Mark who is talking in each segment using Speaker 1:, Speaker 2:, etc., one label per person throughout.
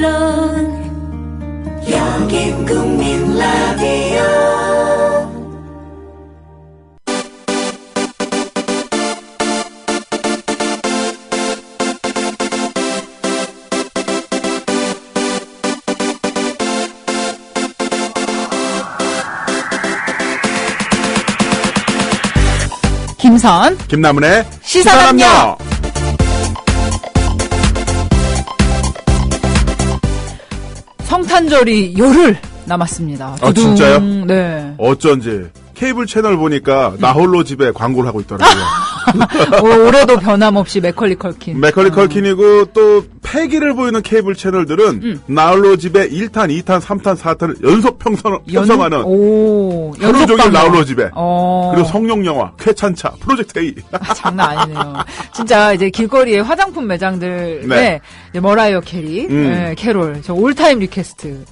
Speaker 1: 물론 여긴 국민 라디오.
Speaker 2: 김선,
Speaker 3: 김남은의
Speaker 2: 시사남녀. 성탄절이 열흘 남았습니다.
Speaker 3: 아, 진짜요?
Speaker 2: 네.
Speaker 3: 어쩐지 케이블 채널 보니까 나 홀로 집에 광고를 하고 있더라고요.
Speaker 2: 올해도 변함없이 맥컬리 컬킨.
Speaker 3: 맥컬리 컬킨이고 또 패기를 보이는 케이블 채널들은 나 홀로 집에 1탄, 2탄, 3탄, 4탄을 연속 편성하는 하루 종일 나 홀로 집에. 그리고 성룡 영화, 쾌찬차, 프로젝트 A.
Speaker 2: 장난 아니네요. 진짜 이제 길거리에 화장품 매장들에
Speaker 3: 네.
Speaker 2: 머라이어 캐리, 캐롤, 저 올타임 리퀘스트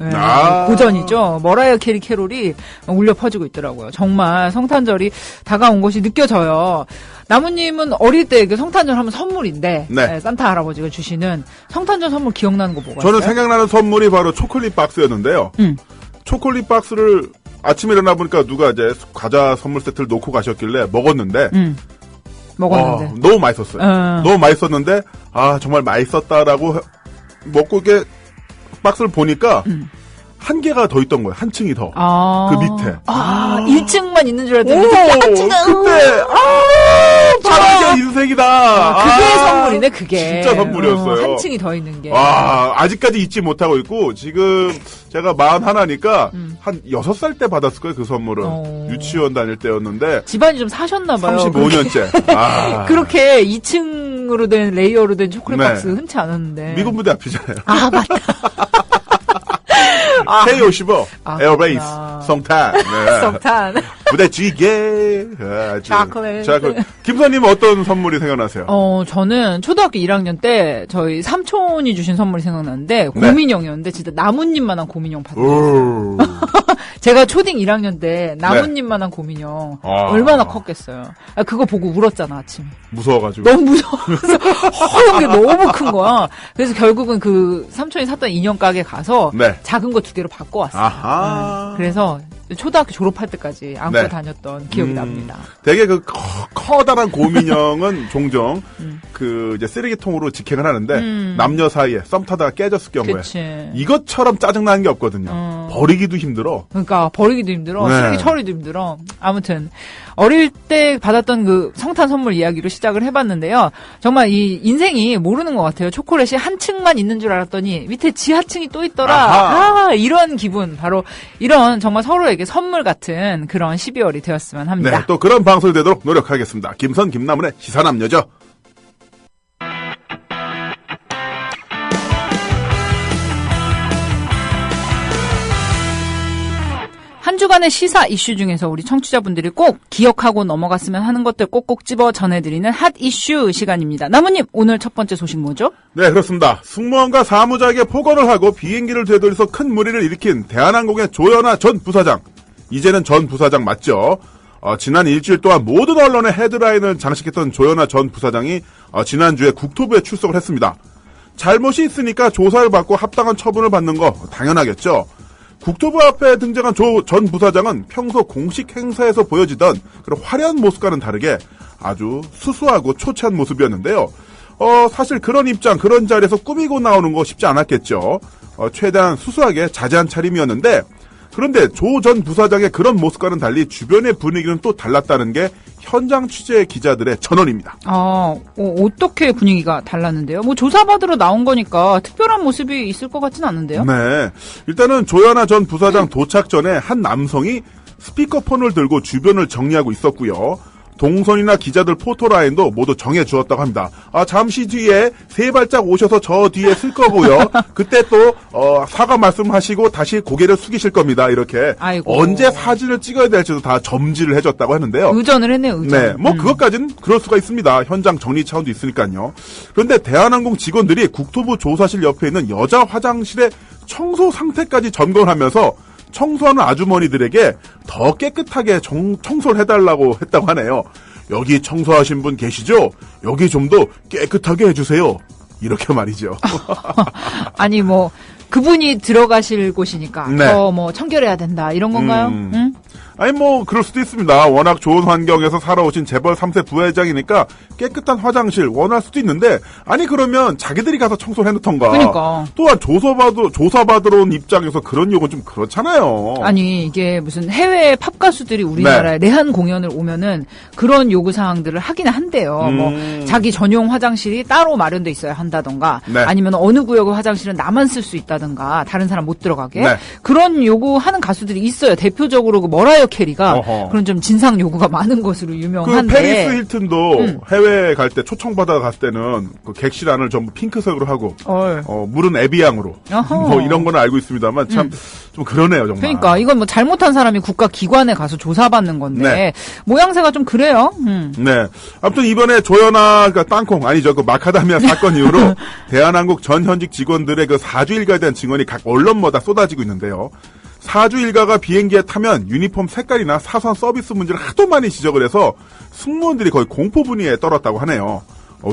Speaker 2: 고전이죠. 머라이어 캐리 캐롤이 울려 퍼지고 있더라고요. 정말 성탄절이 다가온 것이 느껴져요. 나무님은 어릴 때 그 성탄절 하면 선물인데
Speaker 3: 네.
Speaker 2: 산타 할아버지가 주시는 성탄절 선물 기억나는 거 뭐가
Speaker 3: 저는
Speaker 2: 있어요?
Speaker 3: 생각나는 선물이 바로 초콜릿 박스였는데요. 초콜릿 박스를 아침에 일어나 보니까 누가 이제 과자 선물 세트를 놓고 가셨길래 먹었는데 너무 맛있었어요. 너무 맛있었는데 정말 맛있었다라고 먹고 이게 박스를 보니까 한 개가 더 있던 거예요. 한 층이 더. 그 밑에.
Speaker 2: 1층만 있는 줄 알았더니
Speaker 3: 그때 바로 인생이다.
Speaker 2: 그게 선물이네, 그게.
Speaker 3: 진짜 선물이었어요.
Speaker 2: 한 층이 더 있는 게.
Speaker 3: 아직까지 잊지 못하고 있고 지금 제가 41이니까 한 6살 때 받았을 거예요, 그 선물은. 유치원 다닐 때였는데
Speaker 2: 집안이 좀 사셨나 봐요.
Speaker 3: 35년째.
Speaker 2: 그렇게 2층으로 된 레이어로 된 초콜릿
Speaker 3: 네.
Speaker 2: 박스 흔치 않았는데.
Speaker 3: 미군 부대 앞이잖아요.
Speaker 2: 맞다.
Speaker 3: K55 에어베이스 성탄. 네.
Speaker 2: 성탄.
Speaker 3: 부대찌개.
Speaker 2: 초콜릿.
Speaker 3: 김선님은 어떤 선물이 생각나세요?
Speaker 2: 저는 초등학교 1학년 때 저희 삼촌이 주신 선물이 생각나는데 고민형이었는데 진짜 나뭇잎만한 고민형 받았어요. 제가 초딩 1학년 때 나뭇잎만한 고민형 얼마나 컸겠어요. 그거 보고 울었잖아 아침에.
Speaker 3: 무서워가지고.
Speaker 2: 너무 무서워서 허연 게 너무 큰 거야. 그래서 결국은 그 삼촌이 샀던 인형 가게 가서 작은 거 2개로 바꿔 왔어요. 그래서 초등학교 졸업할 때까지 안고 다녔던 기억이 납니다.
Speaker 3: 되게 그 커다란 고민형은 종종 그 이제 쓰레기통으로 직행을 하는데 남녀 사이에 썸 타다가 깨졌을 경우에
Speaker 2: 그치.
Speaker 3: 이것처럼 짜증나는 게 없거든요. 버리기도 힘들어.
Speaker 2: 그러니까 버리기도 힘들어. 쓰레기 처리도 힘들어. 아무튼 어릴 때 받았던 그 성탄 선물 이야기로 시작을 해봤는데요. 정말 이 인생이 모르는 것 같아요. 초콜릿이 한 층만 있는 줄 알았더니 밑에 지하층이 또 있더라. 이런 기분. 바로 이런 정말 서로에게 선물 같은 그런 12월이 되었으면 합니다.
Speaker 3: 네, 또 그런 방송이 되도록 노력하겠습니다. 김선, 김남은의 시사남녀죠.
Speaker 2: 한 주간의 시사 이슈 중에서 우리 청취자분들이 꼭 기억하고 넘어갔으면 하는 것들 꼭꼭 집어 전해드리는 핫 이슈 시간입니다. 나무님, 오늘 첫 번째 소식 뭐죠?
Speaker 3: 네, 그렇습니다. 승무원과 사무자에게 폭언을 하고 비행기를 되돌려서 큰 무리를 일으킨 대한항공의 조현아 전 부사장. 이제는 전 부사장 맞죠? 지난 일주일 동안 모든 언론의 헤드라인을 장식했던 조현아 전 부사장이 지난주에 국토부에 출석을 했습니다. 잘못이 있으니까 조사를 받고 합당한 처분을 받는 거 당연하겠죠. 국토부 앞에 등장한 조 전 부사장은 평소 공식 행사에서 보여지던 그런 화려한 모습과는 다르게 아주 수수하고 초췌한 모습이었는데요. 사실 그런 입장, 그런 자리에서 꾸미고 나오는 거 쉽지 않았겠죠. 최대한 수수하게 자제한 차림이었는데 그런데 조 전 부사장의 그런 모습과는 달리 주변의 분위기는 또 달랐다는 게 현장 취재 기자들의 전언입니다.
Speaker 2: 어떻게 분위기가 달랐는데요? 뭐 조사받으러 나온 거니까 특별한 모습이 있을 것 같진 않은데요?
Speaker 3: 네. 일단은 조현아 전 부사장 도착 전에 한 남성이 스피커폰을 들고 주변을 정리하고 있었고요. 동선이나 기자들 포토라인도 모두 정해주었다고 합니다. 잠시 뒤에 3발짝 오셔서 저 뒤에 쓸 거고요. 그때 또 사과 말씀하시고 다시 고개를 숙이실 겁니다. 이렇게.
Speaker 2: 아이고.
Speaker 3: 언제 사진을 찍어야 될지도 다 점지를 해줬다고 하는데요.
Speaker 2: 의전을 했네요. 의전.
Speaker 3: 네, 뭐 그것까지는 그럴 수가 있습니다. 현장 정리 차원도 있으니까요. 그런데 대한항공 직원들이 국토부 조사실 옆에 있는 여자 화장실의 청소 상태까지 점검을 하면서 청소하는 아주머니들에게 더 깨끗하게 청소를 해달라고 했다고 하네요. 여기 청소하신 분 계시죠? 여기 좀 더 깨끗하게 해주세요. 이렇게 말이죠.
Speaker 2: 아니 그분이 들어가실 곳이니까
Speaker 3: 네.
Speaker 2: 더 뭐 청결해야 된다 이런 건가요? 응?
Speaker 3: 아니 뭐 그럴 수도 있습니다. 워낙 좋은 환경에서 살아오신 재벌 3세 부회장이니까 깨끗한 화장실 원할 수도 있는데 아니 그러면 자기들이 가서 청소를 해놓던가.
Speaker 2: 그러니까.
Speaker 3: 또한 조사받으러 온 입장에서 그런 요구는 좀 그렇잖아요.
Speaker 2: 아니 이게 무슨 해외 팝 가수들이 우리나라에 내한 공연을 오면은 그런 요구 사항들을 하기는 한대요. 뭐 자기 전용 화장실이 따로 마련돼 있어야 한다던가
Speaker 3: 네.
Speaker 2: 아니면 어느 구역의 화장실은 나만 쓸 수 있다던가 다른 사람 못 들어가게
Speaker 3: 네.
Speaker 2: 그런 요구하는 가수들이 있어요. 대표적으로 그 머라이어 캐리가
Speaker 3: 어허.
Speaker 2: 그런 좀 진상 요구가 많은 것으로
Speaker 3: 그
Speaker 2: 유명한데
Speaker 3: 페리스 힐튼도 해외 갈 때 초청받아 갔을 때는 그 객실 안을 전부 핑크색으로 하고 물은 에비앙으로
Speaker 2: 어허.
Speaker 3: 뭐 이런 거는 알고 있습니다만 참 좀 그러네요 정말.
Speaker 2: 그러니까 이건 뭐 잘못한 사람이 국가 기관에 가서 조사받는 건데
Speaker 3: 네.
Speaker 2: 모양새가 좀 그래요.
Speaker 3: 네. 아무튼 이번에 조연아 땅콩 아니죠. 그 마카다미아 사건 이후로 대한항공 전 현직 직원들의 그 4주 일가에 대한 증언이 각 언론마다 쏟아지고 있는데요. 4주 일가가 비행기에 타면 유니폼 색깔이나 사소한 서비스 문제를 하도 많이 지적을 해서 승무원들이 거의 공포 분위기에 떨었다고 하네요.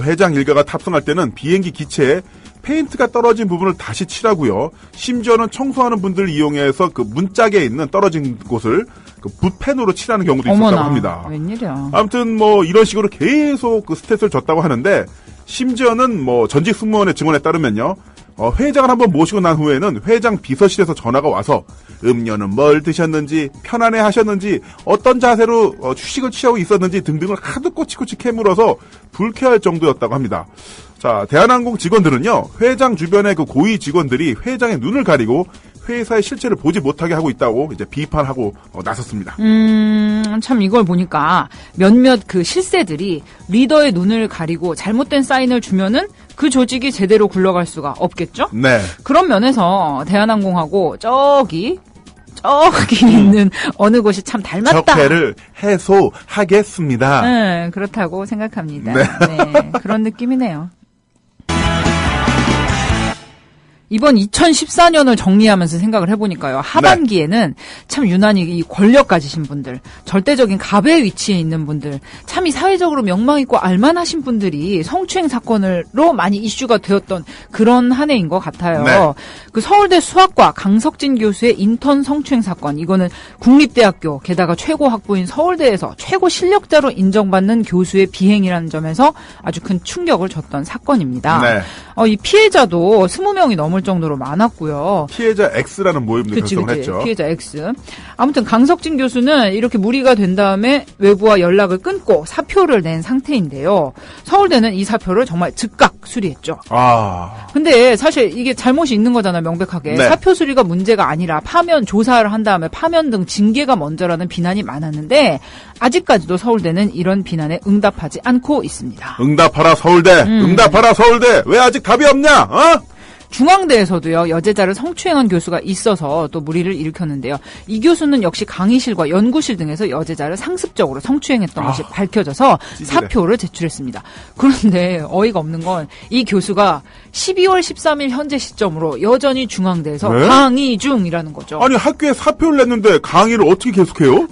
Speaker 3: 회장 일가가 탑승할 때는 비행기 기체에 페인트가 떨어진 부분을 다시 칠하고요. 심지어는 청소하는 분들을 이용해서 그 문짝에 있는 떨어진 곳을 그 붓펜으로 칠하는 경우도 있었다고
Speaker 2: 어머나,
Speaker 3: 합니다.
Speaker 2: 웬일이야.
Speaker 3: 아무튼 뭐 이런 식으로 계속 그 스트레스를 줬다고 하는데 심지어는 뭐 전직 승무원의 증언에 따르면요. 회장을 한번 모시고 난 후에는 회장 비서실에서 전화가 와서 음료는 뭘 드셨는지 편안해 하셨는지 어떤 자세로 휴식을 취하고 있었는지 등등을 하도 꼬치꼬치 캐물어서 불쾌할 정도였다고 합니다. 자, 대한항공 직원들은요. 회장 주변의 그 고위 직원들이 회장의 눈을 가리고 회사의 실체를 보지 못하게 하고 있다고 이제 비판하고 나섰습니다.
Speaker 2: 참 이걸 보니까 몇몇 그 실세들이 리더의 눈을 가리고 잘못된 사인을 주면은 그 조직이 제대로 굴러갈 수가 없겠죠?
Speaker 3: 네.
Speaker 2: 그런 면에서 대한항공하고 저기 있는 어느 곳이 참 닮았다.
Speaker 3: 적폐를 해소하겠습니다.
Speaker 2: 네, 그렇다고 생각합니다.
Speaker 3: 네.
Speaker 2: 네, 그런 느낌이네요. 이번 2014년을 정리하면서 생각을 해보니까요. 하반기에는 참 유난히 이 권력 가지신 분들, 절대적인 갑의 위치에 있는 분들, 참 이 사회적으로 명망 있고 알만하신 분들이 성추행 사건으로 많이 이슈가 되었던 그런 한 해인 것 같아요.
Speaker 3: 네.
Speaker 2: 그 서울대 수학과 강석진 교수의 인턴 성추행 사건, 이거는 국립대학교, 게다가 최고 학부인 서울대에서 최고 실력자로 인정받는 교수의 비행이라는 점에서 아주 큰 충격을 줬던 사건입니다.
Speaker 3: 네.
Speaker 2: 이 피해자도 20명이 넘을 정도로 많았고요.
Speaker 3: 피해자 X라는 모임도 결성을 했죠.
Speaker 2: 피해자 X. 아무튼 강석진 교수는 이렇게 무리가 된 다음에 외부와 연락을 끊고 사표를 낸 상태인데요. 서울대는 이 사표를 정말 즉각 수리했죠. 근데 사실 이게 잘못이 있는 거잖아요, 명백하게.
Speaker 3: 네.
Speaker 2: 사표 수리가 문제가 아니라 파면 조사를 한 다음에 파면 등 징계가 먼저라는 비난이 많았는데 아직까지도 서울대는 이런 비난에 응답하지 않고 있습니다.
Speaker 3: 응답하라 서울대. 응답하라 서울대. 왜 아직 답이 없냐?
Speaker 2: 중앙대에서도요, 여제자를 성추행한 교수가 있어서 또 물의를 일으켰는데요. 이 교수는 역시 강의실과 연구실 등에서 여제자를 상습적으로 성추행했던 것이 밝혀져서
Speaker 3: 찌질해.
Speaker 2: 사표를 제출했습니다. 그런데 어이가 없는 건 이 교수가 12월 13일 현재 시점으로 여전히 중앙대에서
Speaker 3: 네?
Speaker 2: 강의 중이라는 거죠.
Speaker 3: 아니 학교에 사표를 냈는데 강의를 어떻게 계속해요?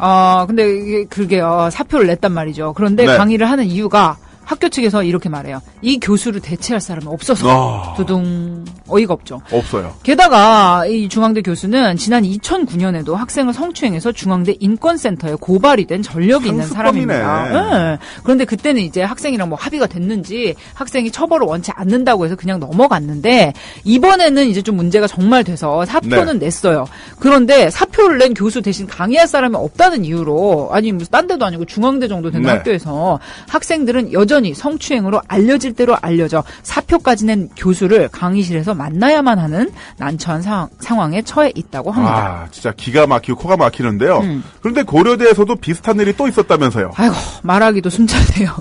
Speaker 2: 근데 이게 그게요, 사표를 냈단 말이죠. 그런데
Speaker 3: 네.
Speaker 2: 강의를 하는 이유가 학교 측에서 이렇게 말해요. 이 교수를 대체할 사람이 없어서. 두둥. 어이가 없죠.
Speaker 3: 없어요.
Speaker 2: 게다가 이 중앙대 교수는 지난 2009년에도 학생을 성추행해서 중앙대 인권센터에 고발이 된 전력이 있는
Speaker 3: 상습범이네.
Speaker 2: 사람입니다. 네. 그런데 그때는 이제 학생이랑 뭐 합의가 됐는지 학생이 처벌을 원치 않는다고 해서 그냥 넘어갔는데 이번에는 이제 좀 문제가 정말 돼서 사표는 냈어요. 그런데 사표를 낸 교수 대신 강의할 사람이 없다는 이유로 아니 무슨 딴 데도 아니고 중앙대 정도 되는 학교에서 학생들은 여전히 성추행으로 알려질 대로 알려져 사표까지 낸 교수를 강의실에서 만나야만 하는 난처한 상황에 처해 있다고 합니다.
Speaker 3: 진짜 기가 막히고 코가 막히는데요. 그런데 고려대에서도 비슷한 일이 또 있었다면서요.
Speaker 2: 아이고, 말하기도 숨차네요.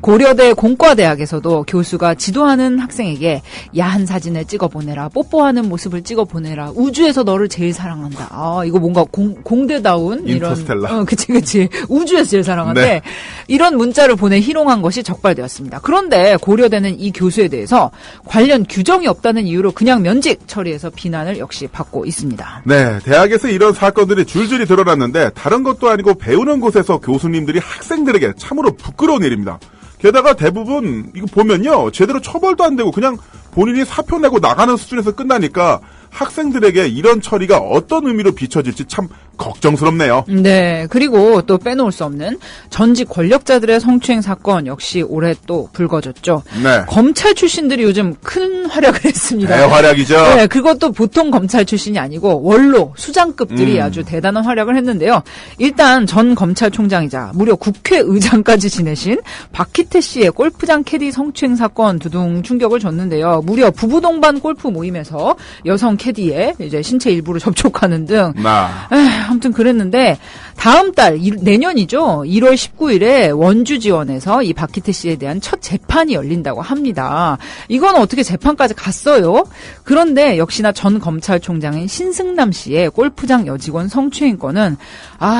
Speaker 2: 고려대 공과대학에서도 교수가 지도하는 학생에게 야한 사진을 찍어보내라, 뽀뽀하는 모습을 찍어보내라, 우주에서 너를 제일 사랑한다. 이거 뭔가 공대다운
Speaker 3: 인터스텔라.
Speaker 2: 이런. 그치. 우주에서 제일 사랑한데
Speaker 3: 네.
Speaker 2: 이런 문자를 보내 희롱한 것이 적발되었습니다. 그런데 고려대는 이 교수에 대해서 관련 규정이 없다는 이유로 그냥 면직 처리해서 비난을 역시 받고 있습니다.
Speaker 3: 네, 대학에서 이런 사건들이 줄줄이 드러났는데 다른 것도 아니고 배우는 곳에서 교수님들이 학생들에게 참으로 부끄러운 일입니다. 게다가 대부분 이거 보면요, 제대로 처벌도 안 되고 그냥 본인이 사표 내고 나가는 수준에서 끝나니까 학생들에게 이런 처리가 어떤 의미로 비춰질지 참 걱정스럽네요.
Speaker 2: 네. 그리고 또 빼놓을 수 없는 전직 권력자들의 성추행 사건 역시 올해 또 불거졌죠.
Speaker 3: 네.
Speaker 2: 검찰 출신들이 요즘 큰 활약을 했습니다.
Speaker 3: 대활약이죠.
Speaker 2: 네. 그것도 보통 검찰 출신이 아니고 원로, 수장급들이 아주 대단한 활약을 했는데요. 일단 전 검찰총장이자 무려 국회의장까지 지내신 박희태 씨의 골프장 캐디 성추행 사건 두둥 충격을 줬는데요. 무려 부부 동반 골프 모임에서 여성 캐디의 이제 신체 일부를 접촉하는 등 아무튼 그랬는데 다음 달 내년이죠. 1월 19일에 원주 지원에서 이 박희태 씨에 대한 첫 재판이 열린다고 합니다. 이건 어떻게 재판까지 갔어요? 그런데 역시나 전 검찰총장인 신승남 씨의 골프장 여직원 성추행 건은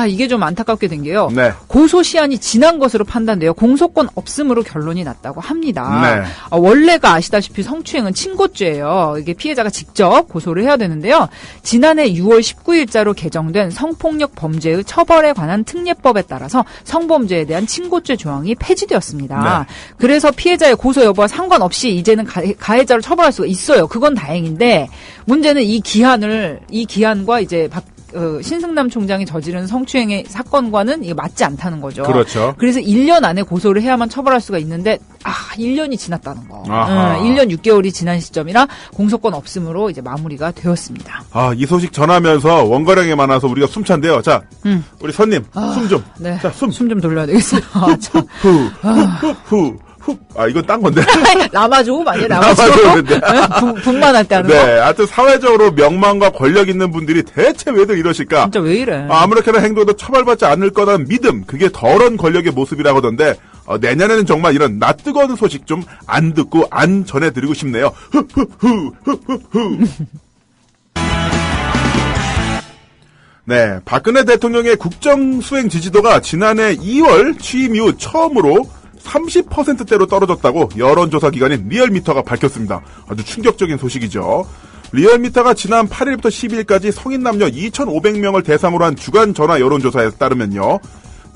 Speaker 2: 이게 좀 안타깝게 된 게요.
Speaker 3: 네.
Speaker 2: 고소 시한이 지난 것으로 판단되어 공소권 없음으로 결론이 났다고 합니다.
Speaker 3: 네.
Speaker 2: 원래가 아시다시피 성추행은 친고죄예요. 이게 피해자가 직접 고소를 해야 되는데요. 지난해 6월 19일자로 개정된 성폭력 범죄의 처벌에 관한 특례법에 따라서 성범죄에 대한 친고죄 조항이 폐지되었습니다.
Speaker 3: 네.
Speaker 2: 그래서 피해자의 고소 여부와 상관없이 이제는 가해자를 처벌할 수가 있어요. 그건 다행인데 문제는 이 기한과 이제 신승남 총장이 저지른 성추행의 사건과는 이게 맞지 않다는 거죠.
Speaker 3: 그렇죠.
Speaker 2: 그래서 1년 안에 고소를 해야만 처벌할 수가 있는데 1년이 지났다는 거. 1년 6개월이 지난 시점이라 공소권 없음으로 이제 마무리가 되었습니다.
Speaker 3: 이 소식 전하면서 원가량이 많아서 우리가 숨찬데요. 자, 우리 선님 숨 좀.
Speaker 2: 네.
Speaker 3: 자, 숨
Speaker 2: 좀 돌려야 되겠어요.
Speaker 3: 후. 이건 딴 건데.
Speaker 2: 라마조 아니에요?
Speaker 3: 라마조.
Speaker 2: 분만할 때 하는 거?
Speaker 3: 네, 하여튼 사회적으로 명망과 권력 있는 분들이 대체 왜들 이러실까?
Speaker 2: 진짜 왜 이래?
Speaker 3: 아무렇게나 행동도 처벌받지 않을 거라는 믿음, 그게 덜한 권력의 모습이라고 하던데 내년에는 정말 이런 낯뜨거운 소식 좀 안 듣고 안 전해드리고 싶네요. 네, 박근혜 대통령의 국정수행 지지도가 지난해 2월 취임 이후 처음으로 30%대로 떨어졌다고 여론조사 기관인 리얼미터가 밝혔습니다. 아주 충격적인 소식이죠. 리얼미터가 지난 8일부터 12일까지 성인 남녀 2,500명을 대상으로 한 주간 전화 여론조사에 따르면요.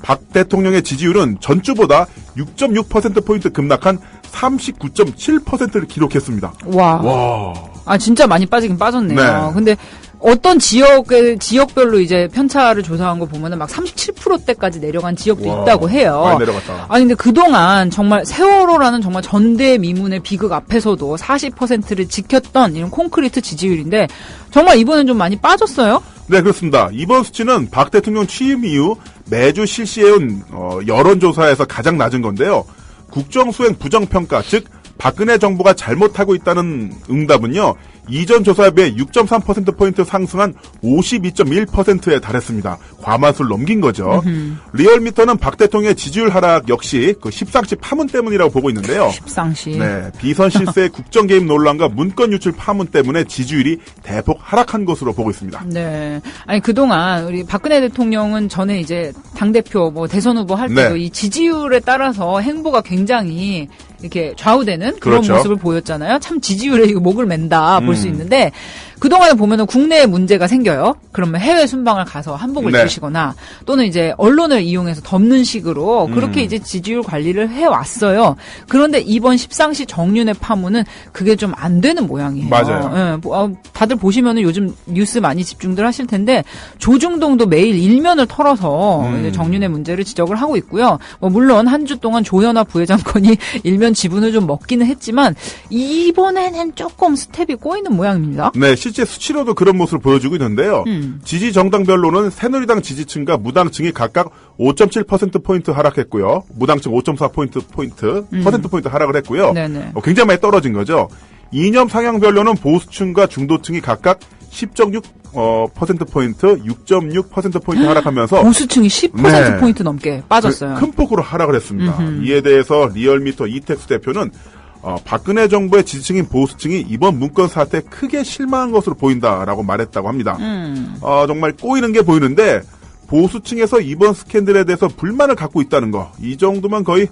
Speaker 3: 박 대통령의 지지율은 전주보다 6.6%포인트 급락한 39.7%를 기록했습니다.
Speaker 2: 와. 진짜 많이 빠지긴 빠졌네요.
Speaker 3: 네.
Speaker 2: 근데 어떤 지역별로 이제 편차를 조사한 거 보면은 막 37%대까지 내려간 지역도 있다고 해요.
Speaker 3: 많이 내려갔다.
Speaker 2: 근데 그동안 정말 세월호라는 정말 전대미문의 비극 앞에서도 40%를 지켰던 이런 콘크리트 지지율인데 정말 이번엔 좀 많이 빠졌어요?
Speaker 3: 네, 그렇습니다. 이번 수치는 박 대통령 취임 이후 매주 실시해온 여론조사에서 가장 낮은 건데요. 국정수행 부정평가, 즉 박근혜 정부가 잘못하고 있다는 응답은요. 이전 조사에 비해 6.3%포인트 상승한 52.1%에 달했습니다. 과반수를 넘긴 거죠. 리얼미터는 박 대통령의 지지율 하락 역시 그 십상시 파문 때문이라고 보고 있는데요.
Speaker 2: 십상시.
Speaker 3: 네, 비선 실세 국정 개입 논란과 문건 유출 파문 때문에 지지율이 대폭 하락한 것으로 보고 있습니다.
Speaker 2: 네. 그동안 우리 박근혜 대통령은 전에 이제 당대표 대선 후보 할 때도 이 지지율에 따라서 행보가 굉장히 이렇게 좌우되는 그런
Speaker 3: 그렇죠.
Speaker 2: 모습을 보였잖아요. 참 지지율에 이거 목을 맨다 볼 수 있는데 그동안에 보면은 국내에 문제가 생겨요. 그러면 해외 순방을 가서 한복을 입으시거나 또는 이제 언론을 이용해서 덮는 식으로 그렇게 이제 지지율 관리를 해왔어요. 그런데 이번 십상시 정윤회 파문은 그게 좀 안 되는 모양이에요.
Speaker 3: 맞아요.
Speaker 2: 다들 보시면은 요즘 뉴스 많이 집중들 하실 텐데 조중동도 매일 일면을 털어서 이제 정윤회 문제를 지적을 하고 있고요. 물론 한 주 동안 조현아 부회장 건이 일면 지분을 좀 먹기는 했지만 이번에는 조금 스텝이 꼬이는 모양입니다.
Speaker 3: 네, 실제 수치로도 그런 모습을 보여주고 있는데요. 지지 정당별로는 새누리당 지지층과 무당층이 각각 5.7%포인트 하락했고요. 무당층 5.4%포인트 하락을 했고요. 굉장히 많이 떨어진 거죠. 이념 상향별로는 보수층과 중도층이 각각 10.6%포인트, 6.6%포인트 하락하면서
Speaker 2: 보수층이 10%포인트 넘게 빠졌어요.
Speaker 3: 큰 폭으로 하락을 했습니다. 이에 대해서 리얼미터 이택수 대표는 박근혜 정부의 지지층인 보수층이 이번 문건 사태에 크게 실망한 것으로 보인다라고 말했다고 합니다. 정말 꼬이는 게 보이는데 보수층에서 이번 스캔들에 대해서 불만을 갖고 있다는 거, 이 정도면 거의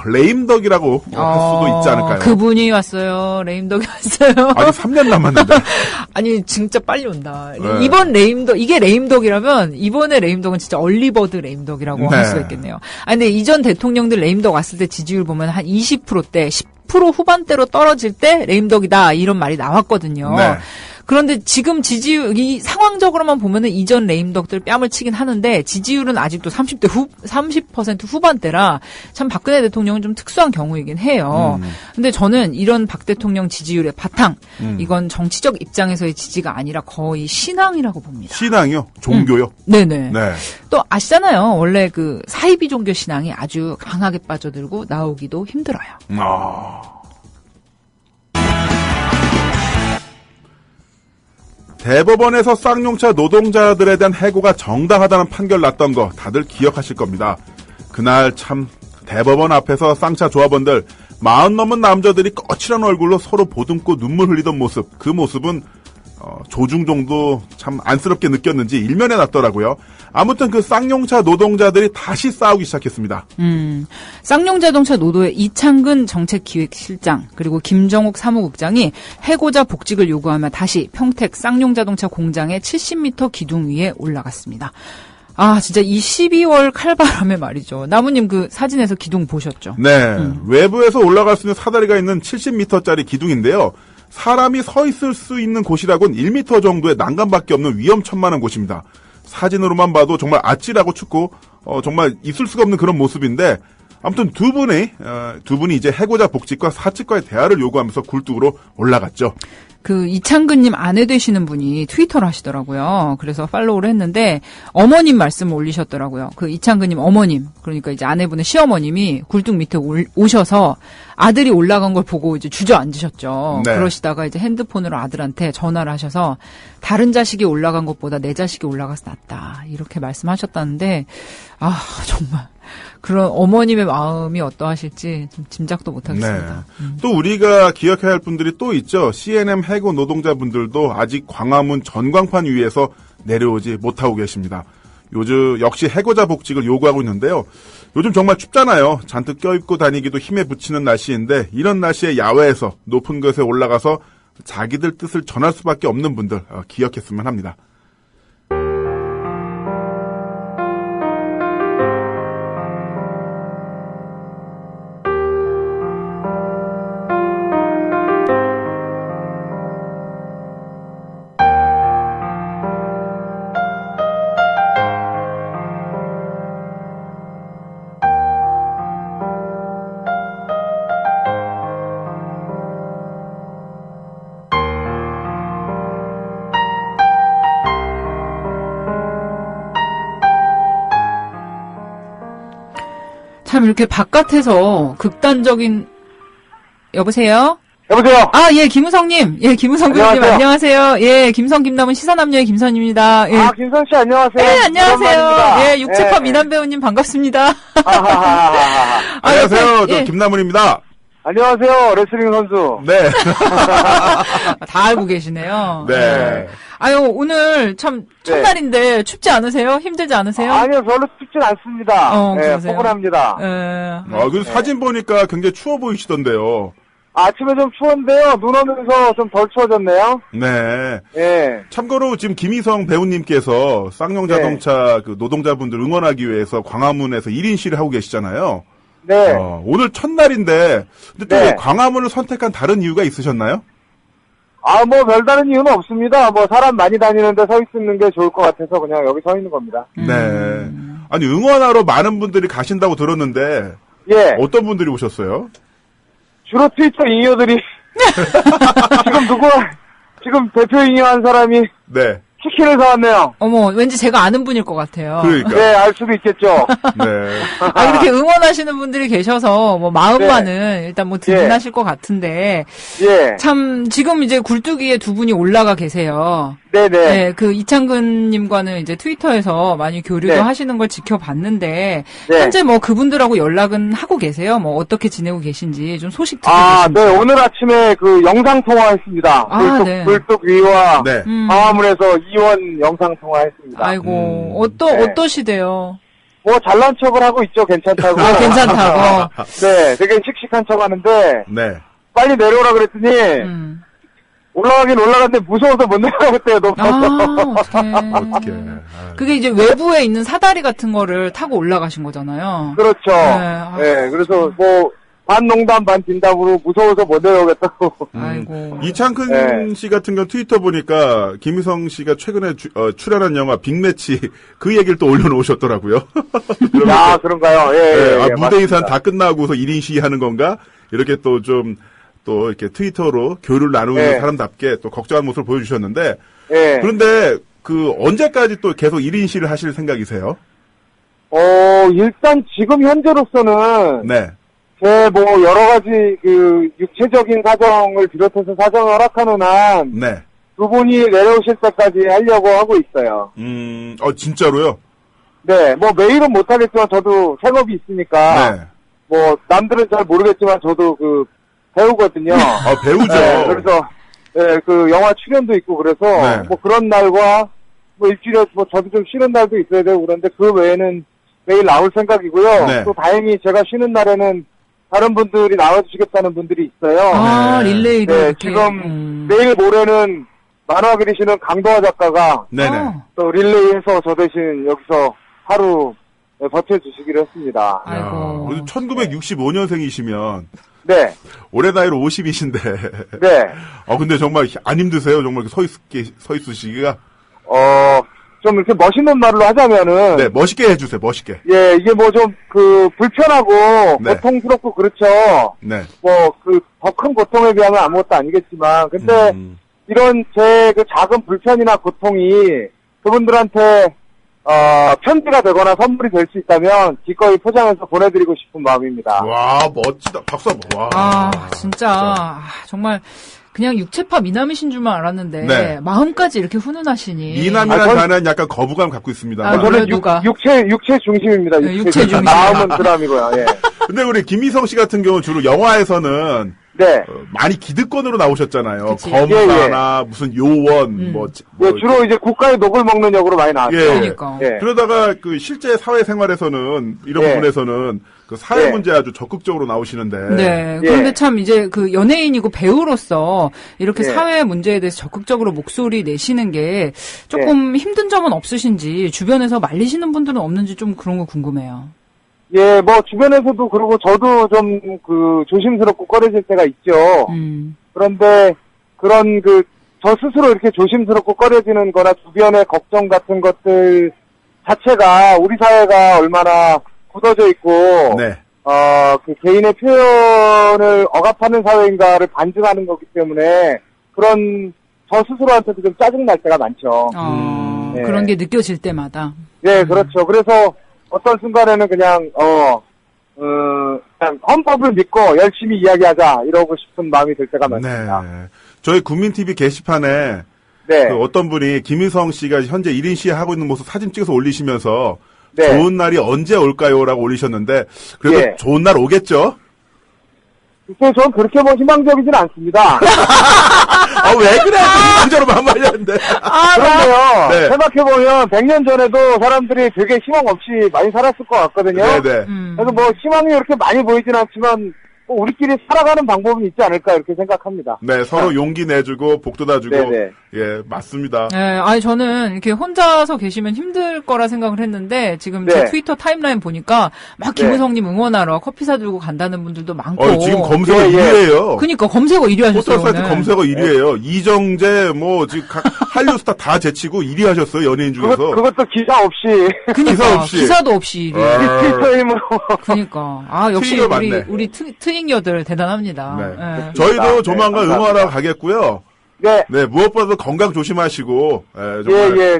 Speaker 3: 레임덕이라고 할 수도 있지 않을까요?
Speaker 2: 그분이 왔어요. 레임덕이 왔어요.
Speaker 3: 아직 3년 남았는데.
Speaker 2: 아니 진짜 빨리 온다. 이번 레임덕, 이게 레임덕이라면 이번에 레임덕은 진짜 얼리버드 레임덕이라고 할 수가 있겠네요. 근데 이전 대통령들 레임덕 왔을 때 지지율 보면 한 20%대 10% 후반대로 떨어질 때 레임덕이다 이런 말이 나왔거든요. 그런데 지금 지지율이 상황적으로만 보면은 이전 레임덕들 뺨을 치긴 하는데 지지율은 아직도 30% 후반대라 참 박근혜 대통령은 좀 특수한 경우이긴 해요. 근데 저는 이런 박 대통령 지지율의 바탕, 이건 정치적 입장에서의 지지가 아니라 거의 신앙이라고 봅니다.
Speaker 3: 신앙이요? 종교요?
Speaker 2: 네네.
Speaker 3: 네.
Speaker 2: 또 아시잖아요. 원래 그 사이비 종교 신앙이 아주 강하게 빠져들고 나오기도 힘들어요.
Speaker 3: 대법원에서 쌍용차 노동자들에 대한 해고가 정당하다는 판결 났던 거 다들 기억하실 겁니다. 그날 참 대법원 앞에서 쌍차 조합원들 40 넘은 남자들이 거칠은 얼굴로 서로 보듬고 눈물 흘리던 모습, 그 모습은 조중동도 참 안쓰럽게 느꼈는지 일면에 났더라고요. 아무튼 그 쌍용차 노동자들이 다시 싸우기 시작했습니다.
Speaker 2: 쌍용자동차 노도의 이창근 정책기획실장 그리고 김정욱 사무국장이 해고자 복직을 요구하며 다시 평택 쌍용자동차 공장의 70m 기둥 위에 올라갔습니다. 아, 진짜 이 12월 칼바람에 말이죠. 나무님 그 사진에서 기둥 보셨죠?
Speaker 3: 네. 외부에서 올라갈 수 있는 사다리가 있는 70m짜리 기둥인데요. 사람이 서 있을 수 있는 곳이라고는 1m 정도의 난간밖에 없는 위험천만한 곳입니다. 사진으로만 봐도 정말 아찔하고 춥고 정말 있을 수가 없는 그런 모습인데 아무튼 두 분이 이제 해고자 복직과 사측과의 대화를 요구하면서 굴뚝으로 올라갔죠.
Speaker 2: 그 이창근님 아내 되시는 분이 트위터를 하시더라고요. 그래서 팔로우를 했는데 어머님 말씀을 올리셨더라고요. 그 이창근님 어머님, 그러니까 이제 아내분의 시어머님이 굴뚝 밑에 오셔서 아들이 올라간 걸 보고 이제 주저앉으셨죠.
Speaker 3: 네.
Speaker 2: 그러시다가 이제 핸드폰으로 아들한테 전화를 하셔서 다른 자식이 올라간 것보다 내 자식이 올라가서 낫다 이렇게 말씀하셨다는데 아 정말. 그런 어머님의 마음이 어떠하실지 좀 짐작도 못하겠습니다.
Speaker 3: 네. 또 우리가 기억해야 할 분들이 또 있죠. C&M 해고 노동자분들도 아직 광화문 전광판 위에서 내려오지 못하고 계십니다. 요즘 역시 해고자 복직을 요구하고 있는데요. 요즘 정말 춥잖아요. 잔뜩 껴입고 다니기도 힘에 부치는 날씨인데 이런 날씨에 야외에서 높은 곳에 올라가서 자기들 뜻을 전할 수밖에 없는 분들 기억했으면 합니다.
Speaker 2: 참 이렇게 바깥에서 극단적인 여보세요?
Speaker 4: 여보세요?
Speaker 2: 아, 예, 김우성님. 예, 김우성 교수님 안녕하세요. 예, 김성 김남은 시사남녀의 김선입니다. 예.
Speaker 4: 아, 김선 씨 안녕하세요.
Speaker 2: 네, 안녕하세요.
Speaker 4: 오랜만입니다.
Speaker 2: 예, 육체컵 미남 배우님 반갑습니다.
Speaker 3: 안녕하세요. 저
Speaker 2: 예.
Speaker 3: 김남훈입니다.
Speaker 4: 안녕하세요. 레슬링 선수.
Speaker 3: 네.
Speaker 2: 다 알고 계시네요.
Speaker 3: 네.
Speaker 2: 아유, 오늘 참 첫날인데 춥지 않으세요? 힘들지 않으세요?
Speaker 4: 아니요, 별로 춥진 않습니다. 네,
Speaker 2: 그러세요?
Speaker 4: 포근합니다.
Speaker 2: 예.
Speaker 3: 그 사진 보니까 굉장히 추워 보이시던데요.
Speaker 4: 아침에 좀 추웠는데요. 눈 오면서 좀 덜 추워졌네요.
Speaker 3: 네.
Speaker 4: 예.
Speaker 3: 참고로 지금 김희성 배우님께서 쌍용자동차 그 노동자분들 응원하기 위해서 광화문에서 1인 시위를 하고 계시잖아요.
Speaker 4: 네.
Speaker 3: 오늘 첫날인데 근데 또
Speaker 4: 네.
Speaker 3: 광화문을 선택한 다른 이유가 있으셨나요?
Speaker 4: 아, 뭐 별다른 이유는 없습니다. 뭐 사람 많이 다니는데 서 있는 게 좋을 것 같아서 그냥 여기 서 있는 겁니다.
Speaker 3: 네. 아니 응원하러 많은 분들이 가신다고 들었는데
Speaker 4: 예.
Speaker 3: 어떤 분들이 오셨어요?
Speaker 4: 주로 트위터 잉여들이 지금 대표 잉여한 사람이
Speaker 3: 네.
Speaker 4: 치킨을 사왔네요.
Speaker 2: 어머, 왠지 제가 아는 분일 것 같아요.
Speaker 3: 그러니까.
Speaker 4: 네, 알 수도 있겠죠.
Speaker 3: 네.
Speaker 2: 아, 이렇게 응원하시는 분들이 계셔서, 뭐, 마음만은 일단 뭐 든든하실 것 같은데,
Speaker 4: 예.
Speaker 2: 참, 지금 이제 굴뚝위에 두 분이 올라가 계세요.
Speaker 4: 네네.
Speaker 2: 네, 그 이창근님과는 이제 트위터에서 많이 교류도
Speaker 4: 네.
Speaker 2: 하시는 걸 지켜봤는데,
Speaker 4: 네.
Speaker 2: 현재 뭐 그분들하고 연락은 하고 계세요? 뭐 어떻게 지내고 계신지 좀 소식 듣고
Speaker 4: 아,
Speaker 2: 계신지.
Speaker 4: 네, 오늘 아침에 그 영상통화했습니다.
Speaker 2: 아, 네.
Speaker 4: 굴뚝위와
Speaker 3: 네.
Speaker 4: 광화문에서 이원 영상통화했습니다.
Speaker 2: 아이고,
Speaker 4: 네.
Speaker 2: 어떠시대요?
Speaker 4: 뭐 잘난 척을 하고 있죠, 괜찮다고.
Speaker 2: 아, 괜찮다고.
Speaker 4: 네, 되게 씩씩한 척 하는데,
Speaker 3: 네.
Speaker 4: 빨리 내려오라 그랬더니, 올라가긴 올라갔는데 무서워서 못 내려가겠대요, 높아서.
Speaker 3: 어떡해.
Speaker 2: 그게 이제 외부에 있는 사다리 같은 거를 타고 올라가신 거잖아요.
Speaker 4: 그렇죠.
Speaker 2: 네.
Speaker 4: 네, 그래서 뭐, 반 농담 반 진담으로 무서워서 못 내려오겠다고.
Speaker 2: 아이고.
Speaker 3: 이창근
Speaker 4: 네.
Speaker 3: 씨 같은 경우 트위터 보니까 김희성 씨가 최근에 출연한 영화 빅매치 그 얘기를 또 올려놓으셨더라고요.
Speaker 4: 야, 그런가요? 예,
Speaker 3: 네,
Speaker 4: 예,
Speaker 3: 무대 인사는
Speaker 4: 맞습니다.
Speaker 3: 다 끝나고서 1인 시위하는 건가? 이렇게 또 좀 또 이렇게 트위터로 교류를 나누는
Speaker 4: 네.
Speaker 3: 사람답게 또 걱정한 모습을 보여주셨는데
Speaker 4: 예.
Speaker 3: 그런데 그 언제까지 또 계속 1인 시위를 하실 생각이세요?
Speaker 4: 일단 지금 현재로서는
Speaker 3: 네.
Speaker 4: 제 뭐 여러 가지 그 육체적인 사정을 비롯해서 사정을 허락하는 한
Speaker 3: 네.
Speaker 4: 두 분이 내려오실 때까지 하려고 하고 있어요.
Speaker 3: 진짜로요?
Speaker 4: 네, 뭐 매일은 못하겠지만 저도 생업이 있으니까
Speaker 3: 네.
Speaker 4: 뭐 남들은 잘 모르겠지만 저도 그 배우거든요.
Speaker 3: 배우죠.
Speaker 4: 네, 그래서 네, 그 영화 출연도 있고 그래서
Speaker 3: 네.
Speaker 4: 뭐 그런 날과 뭐 일주일에 뭐 저도 좀 쉬는 날도 있어야 되고 그런데 그 외에는 매일 나올 생각이고요.
Speaker 3: 네.
Speaker 4: 또 다행히 제가 쉬는 날에는 다른 분들이 나와주시겠다는 분들이 있어요.
Speaker 2: 아, 릴레이로.
Speaker 4: 네,
Speaker 2: 이렇게.
Speaker 4: 지금 내일 모레는 만화 그리시는 강도화 작가가
Speaker 3: 네네.
Speaker 4: 또 릴레이해서 저 대신 여기서 하루 버텨주시기로 했습니다.
Speaker 2: 아이고.
Speaker 3: 1965년생이시면
Speaker 4: 네,
Speaker 3: 올해 나이로 50이신데.
Speaker 4: 네.
Speaker 3: 근데 정말 안 힘드세요? 정말 서 있으시기가?
Speaker 4: 좀 이렇게 멋있는 말로 하자면은.
Speaker 3: 네, 멋있게 해주세요, 멋있게.
Speaker 4: 예, 이게 뭐 좀 불편하고
Speaker 3: 네.
Speaker 4: 고통스럽고 그렇죠.
Speaker 3: 네.
Speaker 4: 뭐 더 큰 고통에 비하면 아무것도 아니겠지만, 근데 이런 제 그 작은 불편이나 고통이 그분들한테 편지가 되거나 선물이 될 수 있다면 기꺼이 포장해서 보내드리고 싶은 마음입니다.
Speaker 3: 와, 멋지다. 박수 한번. 와.
Speaker 2: 진짜. 정말 그냥 육체파 미남이신 줄만 알았는데
Speaker 3: 네.
Speaker 2: 마음까지 이렇게 훈훈하시니.
Speaker 3: 미남이라는 단어는 약간 거부감 갖고 있습니다.
Speaker 2: 아,
Speaker 4: 저는
Speaker 2: 누가?
Speaker 4: 육체 중심입니다.
Speaker 2: 네, 육체 중심.
Speaker 4: 마음은 드람이고요. 예.
Speaker 3: 근데 우리 김희성 씨 같은 경우는 주로 영화에서는
Speaker 4: 네.
Speaker 3: 많이 기득권으로 나오셨잖아요.
Speaker 2: 그치.
Speaker 3: 검사나 무슨 요원,
Speaker 4: 예, 주로 이제 국가의 녹을 먹는 역으로 많이 나왔죠.
Speaker 3: 예.
Speaker 2: 그러니까.
Speaker 4: 예.
Speaker 3: 그러다가 그 실제 사회생활에서는 이런
Speaker 4: 예.
Speaker 3: 부분에서는 그 사회
Speaker 4: 예.
Speaker 3: 문제 아주 적극적으로 나오시는데.
Speaker 2: 네.
Speaker 4: 예.
Speaker 2: 그런데 참 이제 그 연예인이고 배우로서 이렇게
Speaker 4: 예.
Speaker 2: 사회 문제에 대해서 적극적으로 목소리 내시는 게 조금 힘든 점은 없으신지 주변에서 말리시는 분들은 없는지 좀 그런 거 궁금해요.
Speaker 4: 예, 뭐 주변에서도 그러고 저도 좀 조심스럽고 꺼려질 때가 있죠. 그런데 그런 저 스스로 이렇게 조심스럽고 꺼려지는 거나 주변의 걱정 같은 것들 자체가 우리 사회가 얼마나 굳어져 있고
Speaker 3: 네.
Speaker 4: 그 개인의 표현을 억압하는 사회인가를 반증하는 거기 때문에 그런 저 스스로한테도 좀 짜증날 때가 많죠. 네.
Speaker 2: 그런 게 느껴질 때마다.
Speaker 4: 네, 그렇죠. 그래서 어떤 순간에는 그냥 그냥 헌법을 믿고 열심히 이야기하자 이러고 싶은 마음이 들 때가 많습니다.
Speaker 3: 네. 저희 국민TV 게시판에
Speaker 4: 네.
Speaker 3: 그 어떤 분이 김희성 씨가 현재 1인 시위 하고 있는 모습 사진 찍어서 올리시면서
Speaker 4: 네.
Speaker 3: 좋은 날이 언제 올까요? 라고 올리셨는데 그래도
Speaker 4: 예.
Speaker 3: 좋은 날 오겠죠?
Speaker 4: 글쎄, 전 그렇게 뭐 희망적이진 않습니다.
Speaker 3: 왜 그래? 희망적으로 말하는데.
Speaker 4: 그런데요,
Speaker 3: 네.
Speaker 4: 생각해보면 100년 전에도 사람들이 되게 희망 없이 많이 살았을 것 같거든요.
Speaker 3: 네네.
Speaker 4: 그래서 뭐 희망이 이렇게 많이 보이진 않지만 뭐 우리끼리 살아가는 방법은 있지 않을까 이렇게 생각합니다.
Speaker 3: 네, 서로 용기 내주고 복도다 주고.
Speaker 4: 네네.
Speaker 3: 예, 맞습니다.
Speaker 2: 네, 아니 저는 이렇게 혼자서 계시면 힘들 거라 생각을 했는데 지금 제
Speaker 4: 네.
Speaker 2: 트위터 타임라인 보니까 막 김우성님 응원하러 커피 사들고 간다는 분들도 많고.
Speaker 3: 지금 검색어
Speaker 4: 예, 예.
Speaker 3: 1위에요.
Speaker 2: 그니까 검색어 1위 하셨어요.
Speaker 3: 포털 사이트
Speaker 2: 오늘.
Speaker 3: 검색어 1위에요. 이정재, 지금 한류 스타 다 제치고 1위 하셨어요, 연예인 중에서.
Speaker 4: 그것도 기사 없이.
Speaker 2: 그니까
Speaker 3: 기사 없이.
Speaker 2: 기사도 없이 1위.
Speaker 3: 아.
Speaker 4: 트위터 힘으로.
Speaker 2: 그니까 역시
Speaker 3: 트윙어
Speaker 2: 우리
Speaker 3: 맞네.
Speaker 2: 우리 트윙녀들 대단합니다.
Speaker 3: 네.
Speaker 2: 예.
Speaker 3: 저희도
Speaker 4: 네,
Speaker 3: 조만간
Speaker 4: 감사합니다.
Speaker 3: 응원하러 가겠고요.
Speaker 4: 네.
Speaker 3: 네, 무엇보다도 건강 조심하시고, 정말.
Speaker 4: 예.